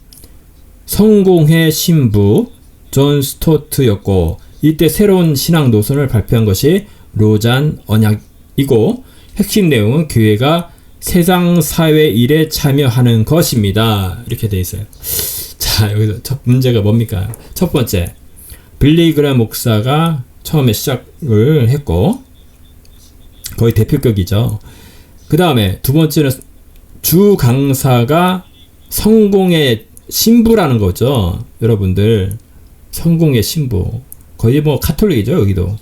성공회 신부 존 스토트였고 이때 새로운 신앙 노선을 발표한 것이 로잔 언약이고 핵심 내용은 교회가 세상 사회 일에 참여하는 것입니다. 이렇게 돼 있어요. 자, 여기서 첫 문제가 뭡니까? 첫 번째, 빌리 그램 목사가 처음에 시작을 했고 거의 대표격이죠. 그 다음에 두 번째는 주 강사가 성공의 신부라는 거죠. 여러분들 성공의 신부 거의 뭐 카톨릭이죠. 여기도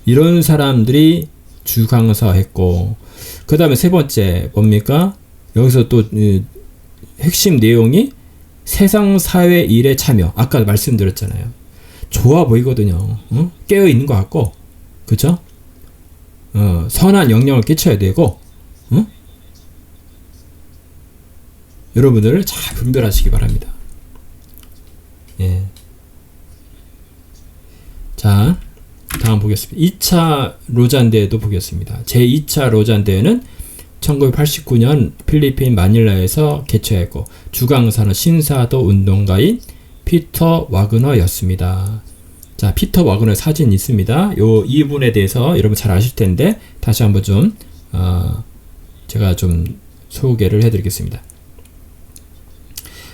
이런 사람들이 주 강사했고 그 다음에 세 번째 뭡니까? 여기서 또 핵심 내용이 세상 사회 일에 참여. 아까 말씀드렸잖아요. 좋아 보이거든요. 깨어있는 것 같고 그죠? 선한 영향을 끼쳐야 되고, 여러분들 잘 분별하시기 바랍니다. 예. 자, 다음 보겠습니다. 2차 로잔대회도 보겠습니다. 제2차 로잔대회는 1989년 필리핀 마닐라에서 개최했고 주강사는 신사도 운동가인 피터 와그너였습니다. 자, 피터 와그너 사진 있습니다. 이분에 대해서 여러분 잘 아실 텐데 다시 한번 좀 제가 좀 소개를 해드리겠습니다.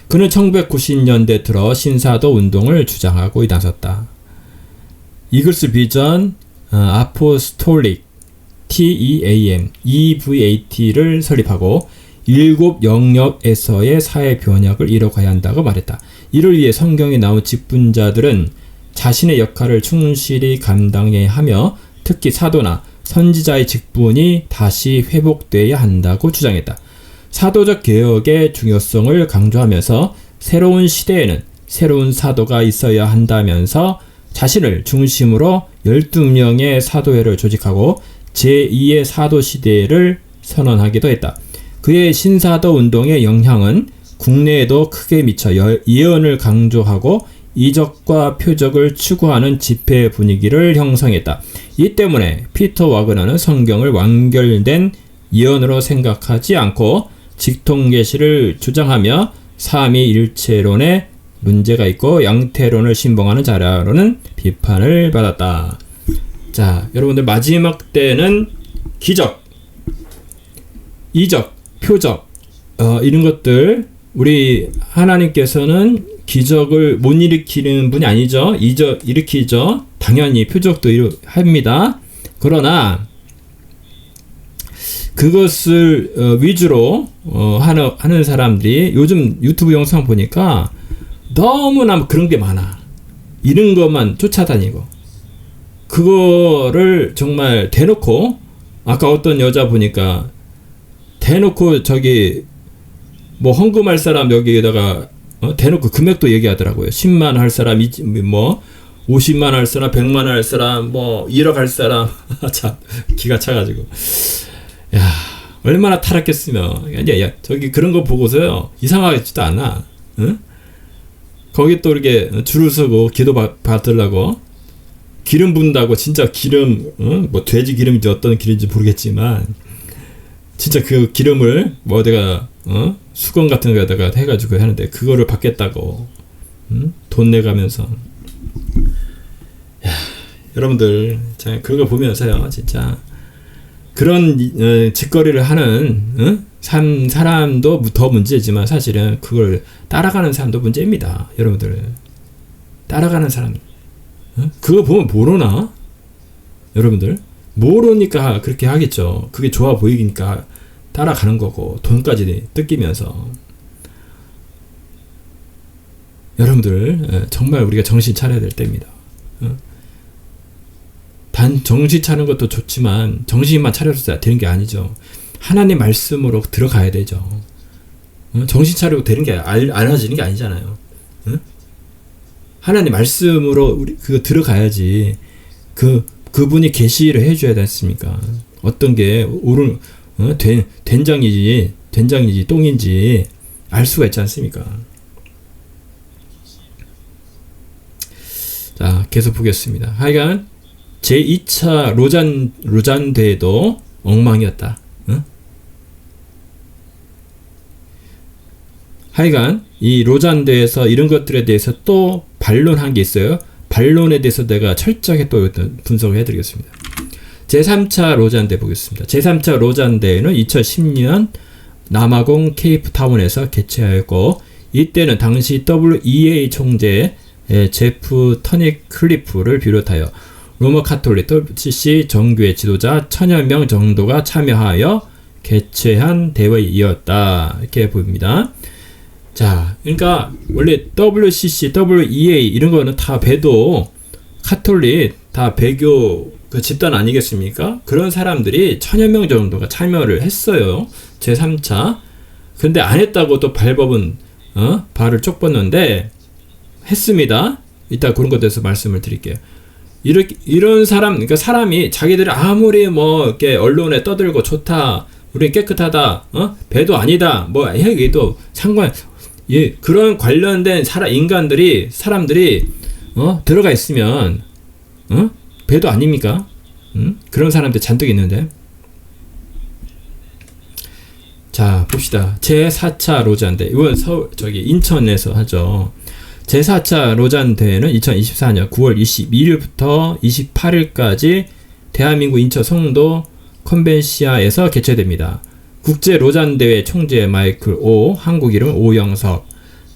그는 1990년대 들어 신사도 운동을 주장하고 나섰다. 이글스 비전 아포스톨릭 TEAM EVAT를 설립하고 7 영역에서의 사회 변혁을 이뤄가야 한다고 말했다. 이를 위해 성경에 나온 직분자들은 자신의 역할을 충실히 감당해야 하며 특히 사도나 선지자의 직분이 다시 회복돼야 한다고 주장했다. 사도적 개혁의 중요성을 강조하면서 새로운 시대에는 새로운 사도가 있어야 한다면서 자신을 중심으로 12명의 사도회를 조직하고 제2의 사도 시대를 선언하기도 했다. 그의 신사도 운동의 영향은 국내에도 크게 미쳐 예언을 강조하고 이적과 표적을 추구하는 집회 분위기를 형성했다. 이 때문에 피터 와그너는 성경을 완결된 예언으로 생각하지 않고 직통계시를 주장하며 삼위일체론에 문제가 있고 양태론을 신봉하는 자라로는 비판을 받았다. 자, 여러분들 마지막 때는 기적, 이적, 표적 이런 것들 우리 하나님께서는 기적을 못 일으키는 분이 아니죠. 이적 일으키죠. 당연히 표적도 합니다. 그러나 그것을 위주로 하는 사람들이 요즘 유튜브 영상 보니까 너무나 그런 게 많아. 이런 것만 쫓아다니고 그거를 정말 대놓고 아까 어떤 여자 보니까 대놓고 저기 뭐 헌금할 사람 여기에다가 대놓고 금액도 얘기하더라고요. 10만 할 사람, 뭐 50만 할 사람, 100만 할 사람, 뭐 1억 할 사람. 참 기가 차가지고 야 얼마나 타락했으면 야 저기 그런 거 보고서요 이상하지도 않아. 응? 거기 또 이렇게 줄을 서고 기도 받으려고 기름 붓는다고 진짜 기름 뭐 돼지 기름인지 어떤 기름인지 모르겠지만 진짜 그 기름을 뭐 어디가 수건 같은 거에다가 해가지고 하는데 그거를 받겠다고 돈 내가면서 야 여러분들 그거 보면서요 진짜 그런 짓거리를 하는 사람도 더 문제지만 사실은 그걸 따라가는 사람도 문제입니다. 여러분들 따라가는 사람 그거 보면 모르나? 여러분들 모르니까 그렇게 하겠죠. 그게 좋아 보이니까 따라가는 거고 돈까지 뜯기면서 여러분들 정말 우리가 정신 차려야 될 때입니다. 단 정신 차리는 것도 좋지만 정신만 차려서 되는 게 아니죠. 하나님 말씀으로 들어가야 되죠. 정신 차리고 되는 게 알아지는 게 아니잖아요. 하나님 말씀으로 우리 그거 들어가야지. 그분이 계시를 해줘야 되지 않습니까? 어떤 게 옳은 된장인지 똥인지 알 수가 있지 않습니까? 자, 계속 보겠습니다. 하여간 제2차 로잔대회도 엉망이었다. 하여간 이 로잔대에서 이런 것들에 대해서 또 반론한 게 있어요. 반론에 대해서 내가 철저하게 또 분석을 해드리겠습니다. 제3차 로잔대 보겠습니다. 제3차 로잔대회는 2010년 남아공 케이프타운에서 개최하였고 이때는 당시 WEA 총재 제프 터니클리프를 비롯하여 로마 카톨릭 WCC 정교회 지도자 1000여 명 정도가 참여하여 개최한 대회이었다. 이렇게 보입니다. 자, 그러니까 원래 WCC, WEA 이런 거는 다 배도 카톨릭 다 배교 그 집단 아니겠습니까? 그런 사람들이 1000여 명 정도가 참여를 했어요. 제3차. 근데 안 했다고 또 발법은 발을 쪽 뻗는데 했습니다. 이따 그런 것에 대해서 말씀을 드릴게요. 이런 사람, 그러니까 사람이 자기들이 아무리 뭐 이렇게 언론에 떠들고 좋다, 우리 깨끗하다, 배도 아니다, 뭐 해도 그런 관련된 사람들이 들어가 있으면 배도 아닙니까? 그런 사람들 잔뜩 있는데. 자, 봅시다. 제4차 로잔 대회. 이건 인천에서 하죠. 제4차 로잔 대회는 2024년 9월 22일부터 28일까지 대한민국 인천 성도 컨벤시아에서 개최됩니다. 국제 로잔 대회 총재 마이클 오, 한국 이름은 오영석.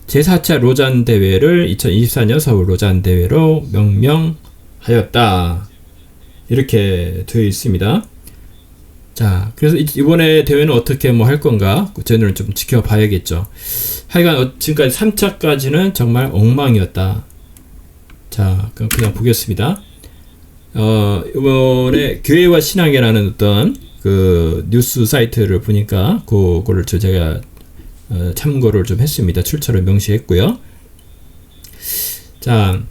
제4차 로잔 대회를 2024년 서울 로잔 대회로 명명하였다. 이렇게 되어 있습니다. 자, 그래서 이번에 대회는 어떻게 할 건가? 저는 좀 지켜봐야겠죠. 하여간 지금까지 3차까지는 정말 엉망이었다. 자, 그냥 보겠습니다. 이번에 교회와 신앙이라는 어떤 그 뉴스 사이트를 보니까 그거를 제가 참고를 좀 했습니다. 출처를 명시했고요. 자,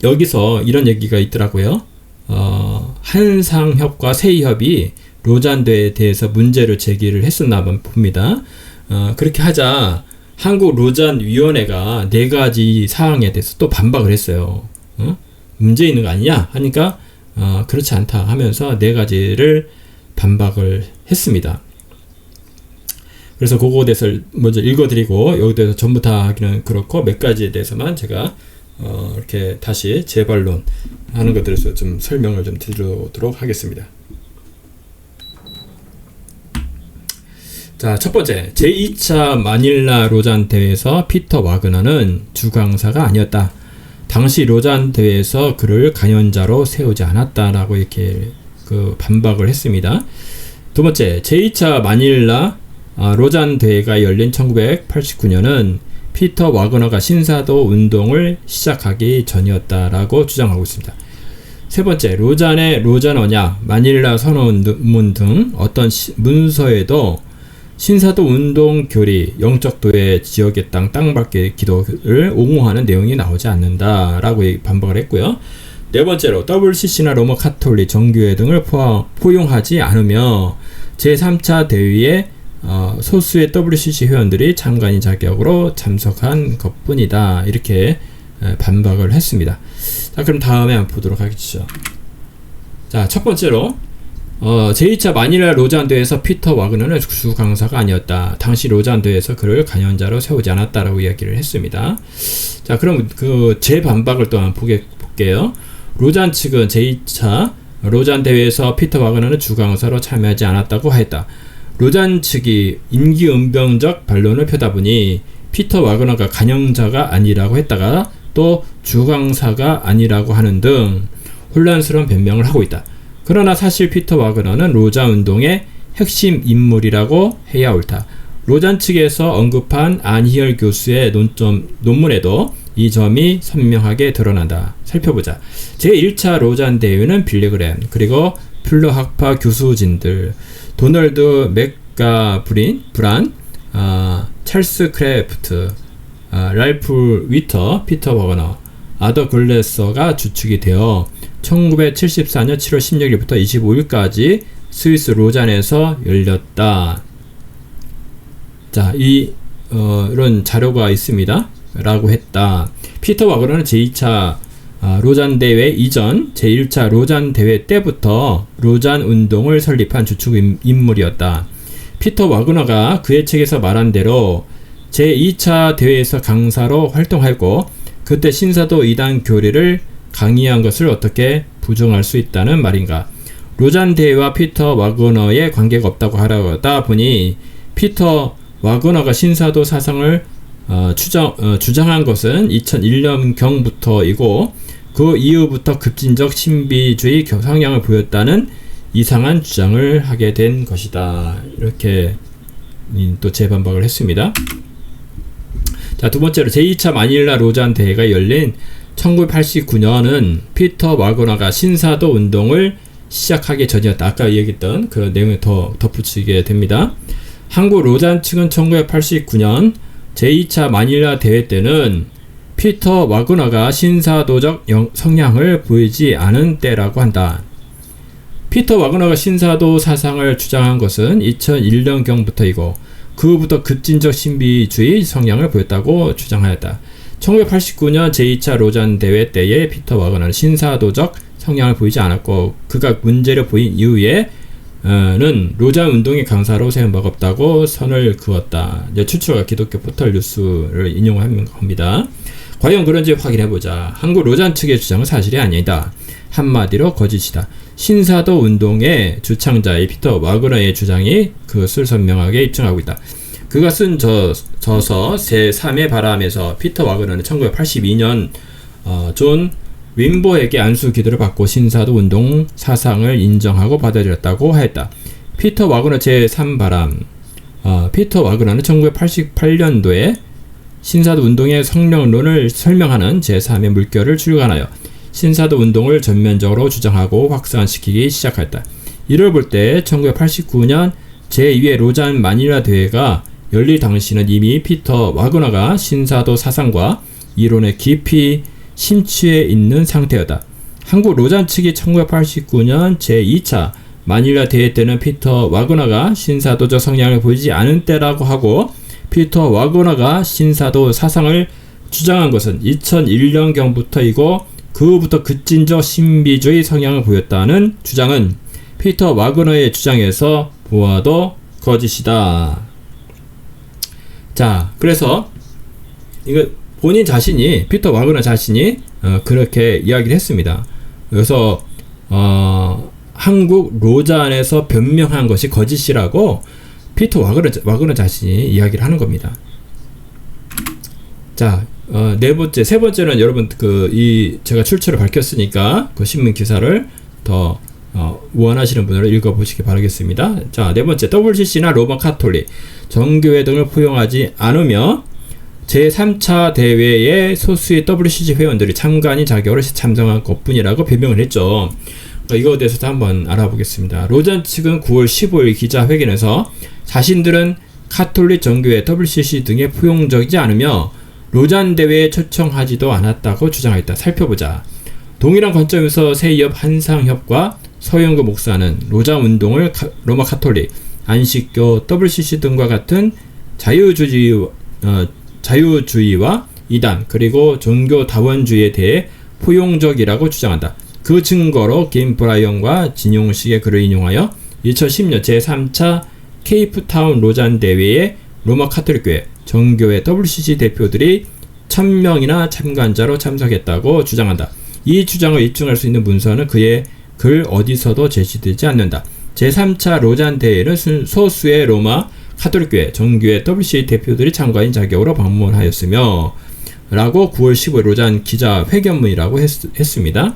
여기서 이런 얘기가 있더라고요. 한상협과 세이협이 로잔대회에 대해서 문제를 제기를 했었나 봅니다. 그렇게 하자 한국 로잔위원회가 4가지 사항에 대해서 또 반박을 했어요. 문제 있는 거 아니냐 하니까 그렇지 않다 하면서 4가지를 반박을 했습니다. 그래서 그거에 대해서 먼저 읽어드리고 여기 대해서 전부 다 하기는 그렇고 몇 가지에 대해서만 제가 이렇게 다시 재반론 하는 것들에 대해서 좀 설명을 좀 드리도록 하겠습니다. 자, 첫 번째, 제2차 마닐라 로잔 대회에서 피터 와그너는 주강사가 아니었다. 당시 로잔 대회에서 그를 강연자로 세우지 않았다라고 이렇게 반박을 했습니다. 두 번째, 제2차 마닐라 로잔 대회가 열린 1989년은 피터 와그너가 신사도 운동을 시작하기 전이었다라고 주장하고 있습니다. 세 번째, 로잔의 로잔 언약, 마닐라 선언문 등 어떤 문서에도 신사도 운동 교리, 영적 도의 지역의 땅밖의 기도를 옹호하는 내용이 나오지 않는다라고 반박을 했고요. 네 번째로, WCC나 로마 카톨릭 정교회 등을 포용하지 않으며 제3차 대회에 소수의 WCC 회원들이 참관인 자격으로 참석한 것뿐이다. 이렇게 반박을 했습니다. 자, 그럼 다음에 한번 보도록 하겠죠. 자, 첫 번째로 제2차 마닐라 로잔 대회에서 피터 와그너는 주 강사가 아니었다. 당시 로잔 대회에서 그를 강연자로 세우지 않았다라고 이야기를 했습니다. 자, 그럼 제 반박을 또 한번 볼게요. 로잔 측은 제2차 로잔 대회에서 피터 와그너는 주 강사로 참여하지 않았다고 하였다. 로잔 측이 임기응변적 반론을 펴다 보니 피터 와그너가 강연자가 아니라고 했다가 또 주 강사가 아니라고 하는 등 혼란스러운 변명을 하고 있다. 그러나 사실 피터 와그너는 로잔 운동의 핵심 인물이라고 해야 옳다. 로잔 측에서 언급한 안희열 교수의 논문에도 이 점이 선명하게 드러난다. 살펴보자. 제1차 로잔 대회는 빌리그램, 그리고 퓰러 학파 교수진들, 도널드 브란, 찰스 크래프트, 랄프 위터, 피터 와그너, 아더 글래서가 주축이 되어 1974년 7월 16일부터 25일까지 스위스 로잔에서 열렸다. 자, 이런 자료가 있습니다. 라고 했다. 피터 와그너는 제2차 로잔 대회 이전 제1차 로잔 대회 때부터 로잔 운동을 설립한 주축 인물이었다. 피터 와그너가 그의 책에서 말한 대로 제2차 대회에서 강사로 활동하였고 그때 신사도 이단 교리를 강의한 것을 어떻게 부정할 수 있다는 말인가. 로잔 대회와 피터 와그너의 관계가 없다고 하다 보니 피터 와그너가 신사도 사상을 주장한 것은 2001년경부터이고 그 이후부터 급진적 신비주의 성향을 보였다는 이상한 주장을 하게 된 것이다. 이렇게 또 재반박을 했습니다. 자, 두 번째로 제2차 마닐라 로잔 대회가 열린 1989년은 피터 와그너가 신사도 운동을 시작하기 전이었다. 아까 얘기했던 그 내용을 더 덧붙이게 됩니다. 한국 로잔 측은 1989년 제2차 마닐라 대회 때는 피터 와그너가 신사도적 성향을 보이지 않은 때라고 한다. 피터 와그너가 신사도 사상을 주장한 것은 2001년경부터이고 그 후부터 급진적 신비주의 성향을 보였다고 주장하였다. 1989년 제2차 로잔 대회 때에 피터 와그너는 신사도적 성향을 보이지 않았고 그가 문제를 보인 이후에 는 로잔 운동의 강사로 세운 바가 없다고 선을 그었다. 추측가 기독교 포털 뉴스를 인용한 겁니다. 과연 그런지 확인해보자. 한국 로잔 측의 주장은 사실이 아니다. 한마디로 거짓이다. 신사도 운동의 주창자의 피터 와그너의 주장이 그것을 선명하게 입증하고 있다. 그가 쓴 저서 제3의 바람에서 피터 와그너는 1982년 존 윈보에게 안수 기도를 받고 신사도 운동 사상을 인정하고 받아들였다고 하였다. 피터 와그너 제3바람 피터 와그너는 1988년도에 신사도 운동의 성령론을 설명하는 제3의 물결을 출간하여 신사도 운동을 전면적으로 주장하고 확산시키기 시작했다. 이를 볼 때 1989년 제2회 로잔 마닐라 대회가 열릴 당시는 이미 피터 와그너가 신사도 사상과 이론에 깊이 심취해 있는 상태였다. 한국 로잔 측이 1989년 제2차 마닐라 대회 때는 피터 와그너가 신사도적 성향을 보이지 않은 때라고 하고 피터 와그너가 신사도 사상을 주장한 것은 2001년경부터이고 그 후부터 급진적 신비주의 성향을 보였다는 주장은 피터 와그너의 주장에서 보아도 거짓이다. 자, 그래서 이거 본인 자신이 피터 와그너 자신이 그렇게 이야기를 했습니다. 그래서 한국 로잔에서 변명한 것이 거짓이라고 피터 와그너 자신이 이야기를 하는 겁니다. 자, 세 번째는 여러분 제가 출처를 밝혔으니까 그 신문 기사를 더 원하시는 분들은 읽어보시기 바라겠습니다. 자, 네 번째, WCC나 로마 카톨릭, 정교회 등을 포용하지 않으며 제3차 대회에 소수의 WCC 회원들이 참관인 자격으로 참석한 것뿐이라고 변명을 했죠. 이거에 대해서도 한번 알아보겠습니다. 로잔 측은 9월 15일 기자회견에서 자신들은 카톨릭 정교회 WCC 등에 포용적이지 않으며 로잔 대회에 초청하지도 않았다고 주장했다. 살펴보자. 동일한 관점에서 세이업 한상협과 서영구 목사는 로잔 운동을 로마 카톨릭, 안식교, WCC 등과 같은 자유주의와 이단 그리고 종교다원주의에 대해 포용적이라고 주장한다. 그 증거로 김 브라이언과 진용식의 글을 인용하여 2010년 제3차 케이프타운 로잔 대회에 로마 카톨릭교회, 정교회 WCC 대표들이 1000명이나 참관자로 참석했다고 주장한다. 이 주장을 입증할 수 있는 문서는 그의 글 어디서도 제시되지 않는다. 제3차 로잔 대회는 소수의 로마 카톨릭교회, 정교회 WCC 대표들이 참가인 자격으로 방문하였으며 라고 9월 15일 로잔 기자회견문이라고 했습니다.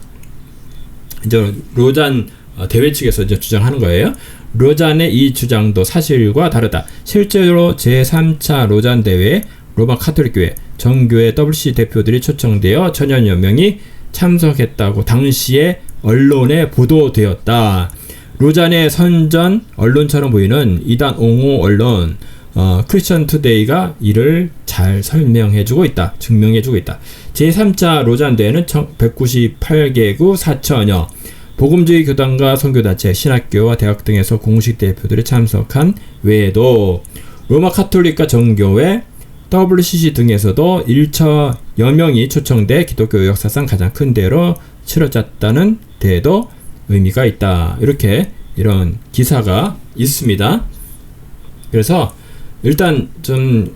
이제 로잔 대회 측에서 이제 주장하는 거예요. 로잔의 이 주장도 사실과 다르다. 실제로 제3차 로잔 대회에 로마 카톨릭교회, 정교회 WCC 대표들이 초청되어 천여여 명이 참석했다고 당시에 언론에 보도되었다. 로잔의 선전 언론처럼 보이는 이단 옹호 언론 크리스천 투데이가 이를 잘 설명해주고 있다. 증명해주고 있다. 제3차 로잔 대회는 198개국 4천여 복음주의 교단과 선교단체, 신학교와 대학 등에서 공식 대표들이 참석한 외에도 로마 카톨릭과 정교회, WCC 등에서도 1천여 명이 초청돼 기독교 역사상 가장 큰 대회로 치러졌다는 데에도 의미가 있다. 이런 기사가 있습니다. 그래서 일단 좀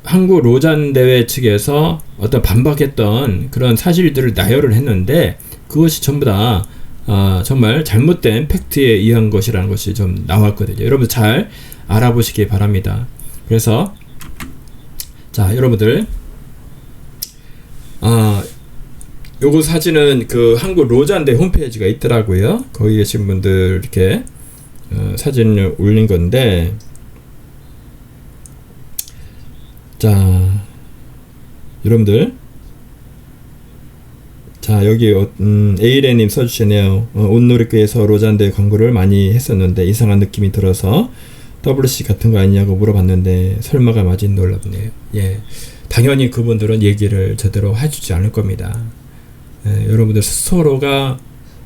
한국 로잔 대회 측에서 어떤 반박했던 그런 사실들을 나열을 했는데 그것이 전부 다 정말 잘못된 팩트에 의한 것이라는 것이 좀 나왔거든요. 여러분 잘 알아보시기 바랍니다. 그래서 자, 여러분들 요거 사진은 한국 로잔 대회 홈페이지가 있더라고요. 거기 계신 분들 이렇게 사진을 올린 건데, 자, 여러분들, 자, 여기 에이레님 써주시네요. 온누리교에서 로잔 대회 광고를 많이 했었는데 이상한 느낌이 들어서 WC 같은 거 아니냐고 물어봤는데 설마가 맞은 놀랍네요. 예, 당연히 그분들은 얘기를 제대로 해주지 않을 겁니다. 여러분들 스스로가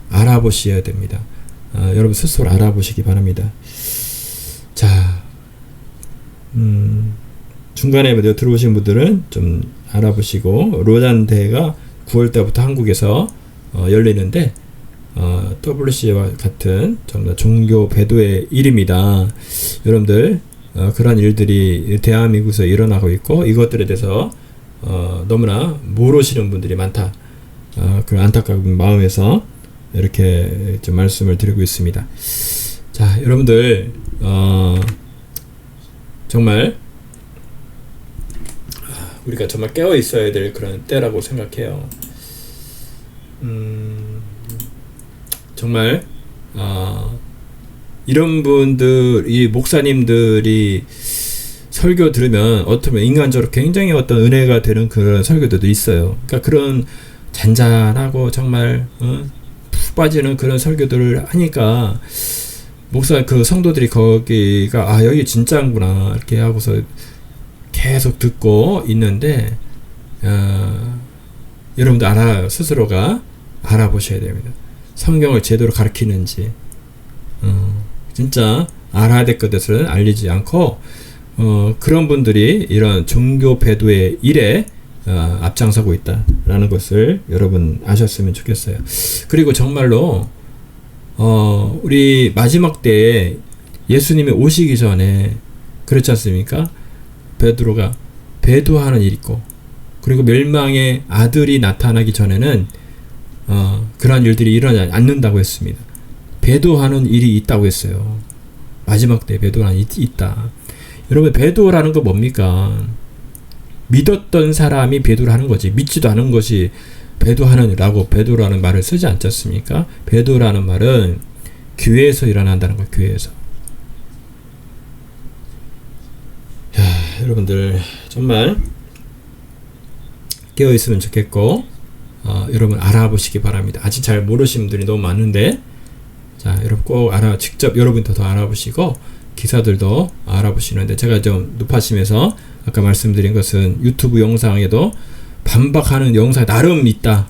알아보셔야 됩니다. 여러분 스스로 알아보시기 바랍니다. 자, 중간에 들어오신 분들은 좀 알아보시고, 로잔 대회가 9월달부터 한국에서 열리는데 WC와 같은 정말 종교 배도의 일입니다. 여러분들 그런 일들이 대한민국에서 일어나고 있고, 이것들에 대해서 너무나 모르시는 분들이 많다. 그런 안타까운 마음에서 이렇게 좀 말씀을 드리고 있습니다. 자, 여러분들 정말 우리가 정말 깨어 있어야 될 그런 때라고 생각해요. 정말 이런 분들, 이 목사님들이 설교 들으면 어떻게 보면 인간적으로 굉장히 어떤 은혜가 되는 그런 설교들도 있어요. 그러니까 그런 잔잔하고 정말 푹 빠지는 그런 설교들을 하니까 목사 그 성도들이 거기가 여기 진짜구나 이렇게 하고서 계속 듣고 있는데 여러분들 스스로가 알아보셔야 됩니다. 성경을 제대로 가르치는지 진짜 알아야 될 것들은 알리지 않고 그런 분들이 이런 종교 배도의 일에 앞장서고 있다라는 것을 여러분 아셨으면 좋겠어요. 그리고 정말로 우리 마지막 때에 예수님이 오시기 전에 그렇지 않습니까? 베드로가 배도하는 일이 있고, 그리고 멸망의 아들이 나타나기 전에는 그러한 일들이 일어나지 않는다고 했습니다. 배도하는 일이 있다고 했어요. 마지막 때 배도하는 일이 있다. 여러분, 배도라는 거 뭡니까? 믿었던 사람이 배도를 하는 거지, 믿지도 않은 것이 배도하는라고 배도라는 말을 쓰지 않지 않습니까? 배도라는 말은 교회에서 일어난다는 거예요. 교회에서. 여러분들 정말 깨어 있으면 좋겠고, 여러분 알아보시기 바랍니다. 아직 잘 모르시는 분들이 너무 많은데, 자, 여러분 꼭 직접 여러분도 더 알아보시고, 기사들도 알아보시는데, 제가 좀 높아심에서 아까 말씀드린 것은 유튜브 영상에도 반박하는 영상이 나름 있다.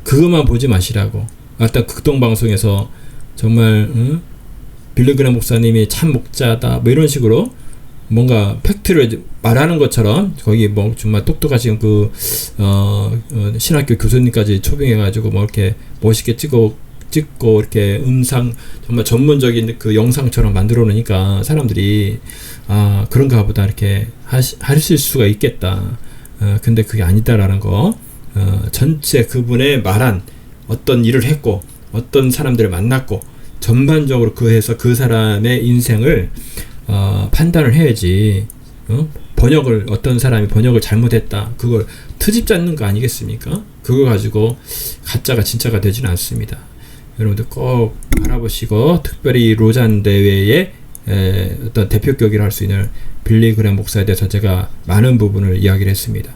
그것만 보지 마시라고. 아까 극동방송에서 정말 빌리그램 목사님이 참 목자다 뭐 이런 식으로 뭔가 팩트를 말하는 것처럼 거기 뭐 정말 똑똑하신 그 신학교 교수님까지 초빙해가지고 뭐 이렇게 멋있게 찍고 이렇게 음상 정말 전문적인 그 영상처럼 만들어 놓으니까 사람들이 그런가 보다 이렇게 하실 수가 있겠다. 근데 그게 아니다라는 거. 전체 그분의 말한 어떤 일을 했고 어떤 사람들을 만났고 전반적으로 그해서 그 사람의 인생을 판단을 해야지. 어떤 사람이 번역을 잘못했다, 그걸 트집 잡는 거 아니겠습니까? 그거 가지고 가짜가 진짜가 되지는 않습니다. 여러분들 꼭 알아보시고, 특별히 로잔 대회의 어떤 대표격이라 할 수 있는 빌리그램 목사에 대해서 제가 많은 부분을 이야기를 했습니다.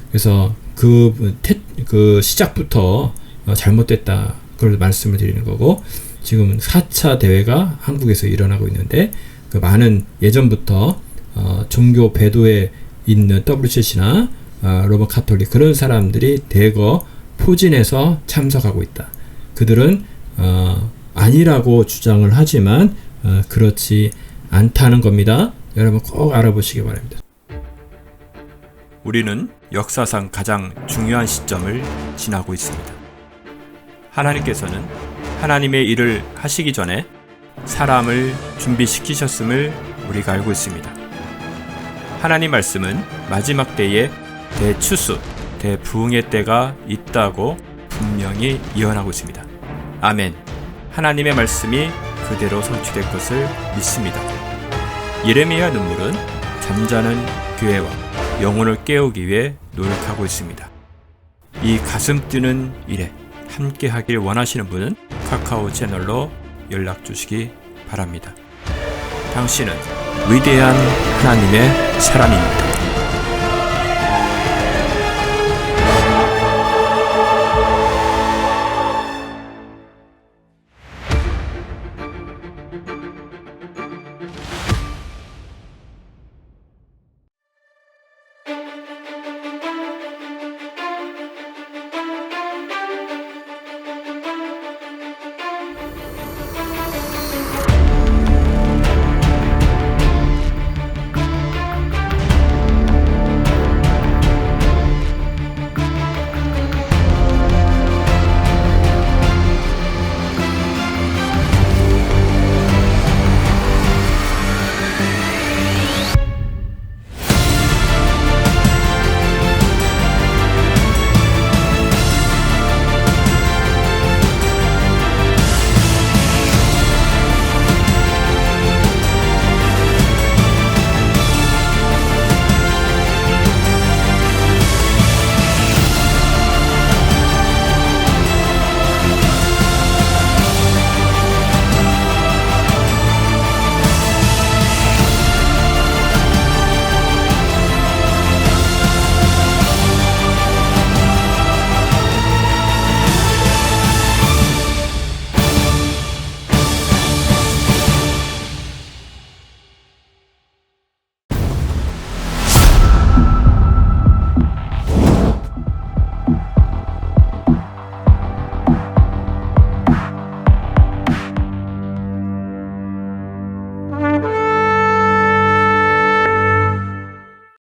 그래서 그 시작부터 잘못됐다, 그걸 말씀을 드리는 거고, 지금 4차 대회가 한국에서 일어나고 있는데, 그 많은 예전부터 종교 배도에 있는 WCC나 로마 카톨릭 그런 사람들이 대거 포진해서 참석하고 있다. 그들은 아니라고 주장을 하지만 그렇지 않다는 겁니다. 여러분 꼭 알아보시기 바랍니다. 우리는 역사상 가장 중요한 시점을 지나고 있습니다. 하나님께서는 하나님의 일을 하시기 전에 사람을 준비시키셨음을 우리가 알고 있습니다. 하나님 말씀은 마지막 때에 대추수, 대부흥의 때가 있다고 분명히 예언하고 있습니다. 아멘. 하나님의 말씀이 그대로 성취될 것을 믿습니다. 예레미야 눈물은 잠자는 교회와 영혼을 깨우기 위해 노력하고 있습니다. 이 가슴 뛰는 일에 함께 하길 원하시는 분은 카카오 채널로 연락 주시기 바랍니다. 당신은 위대한 하나님의 사람입니다.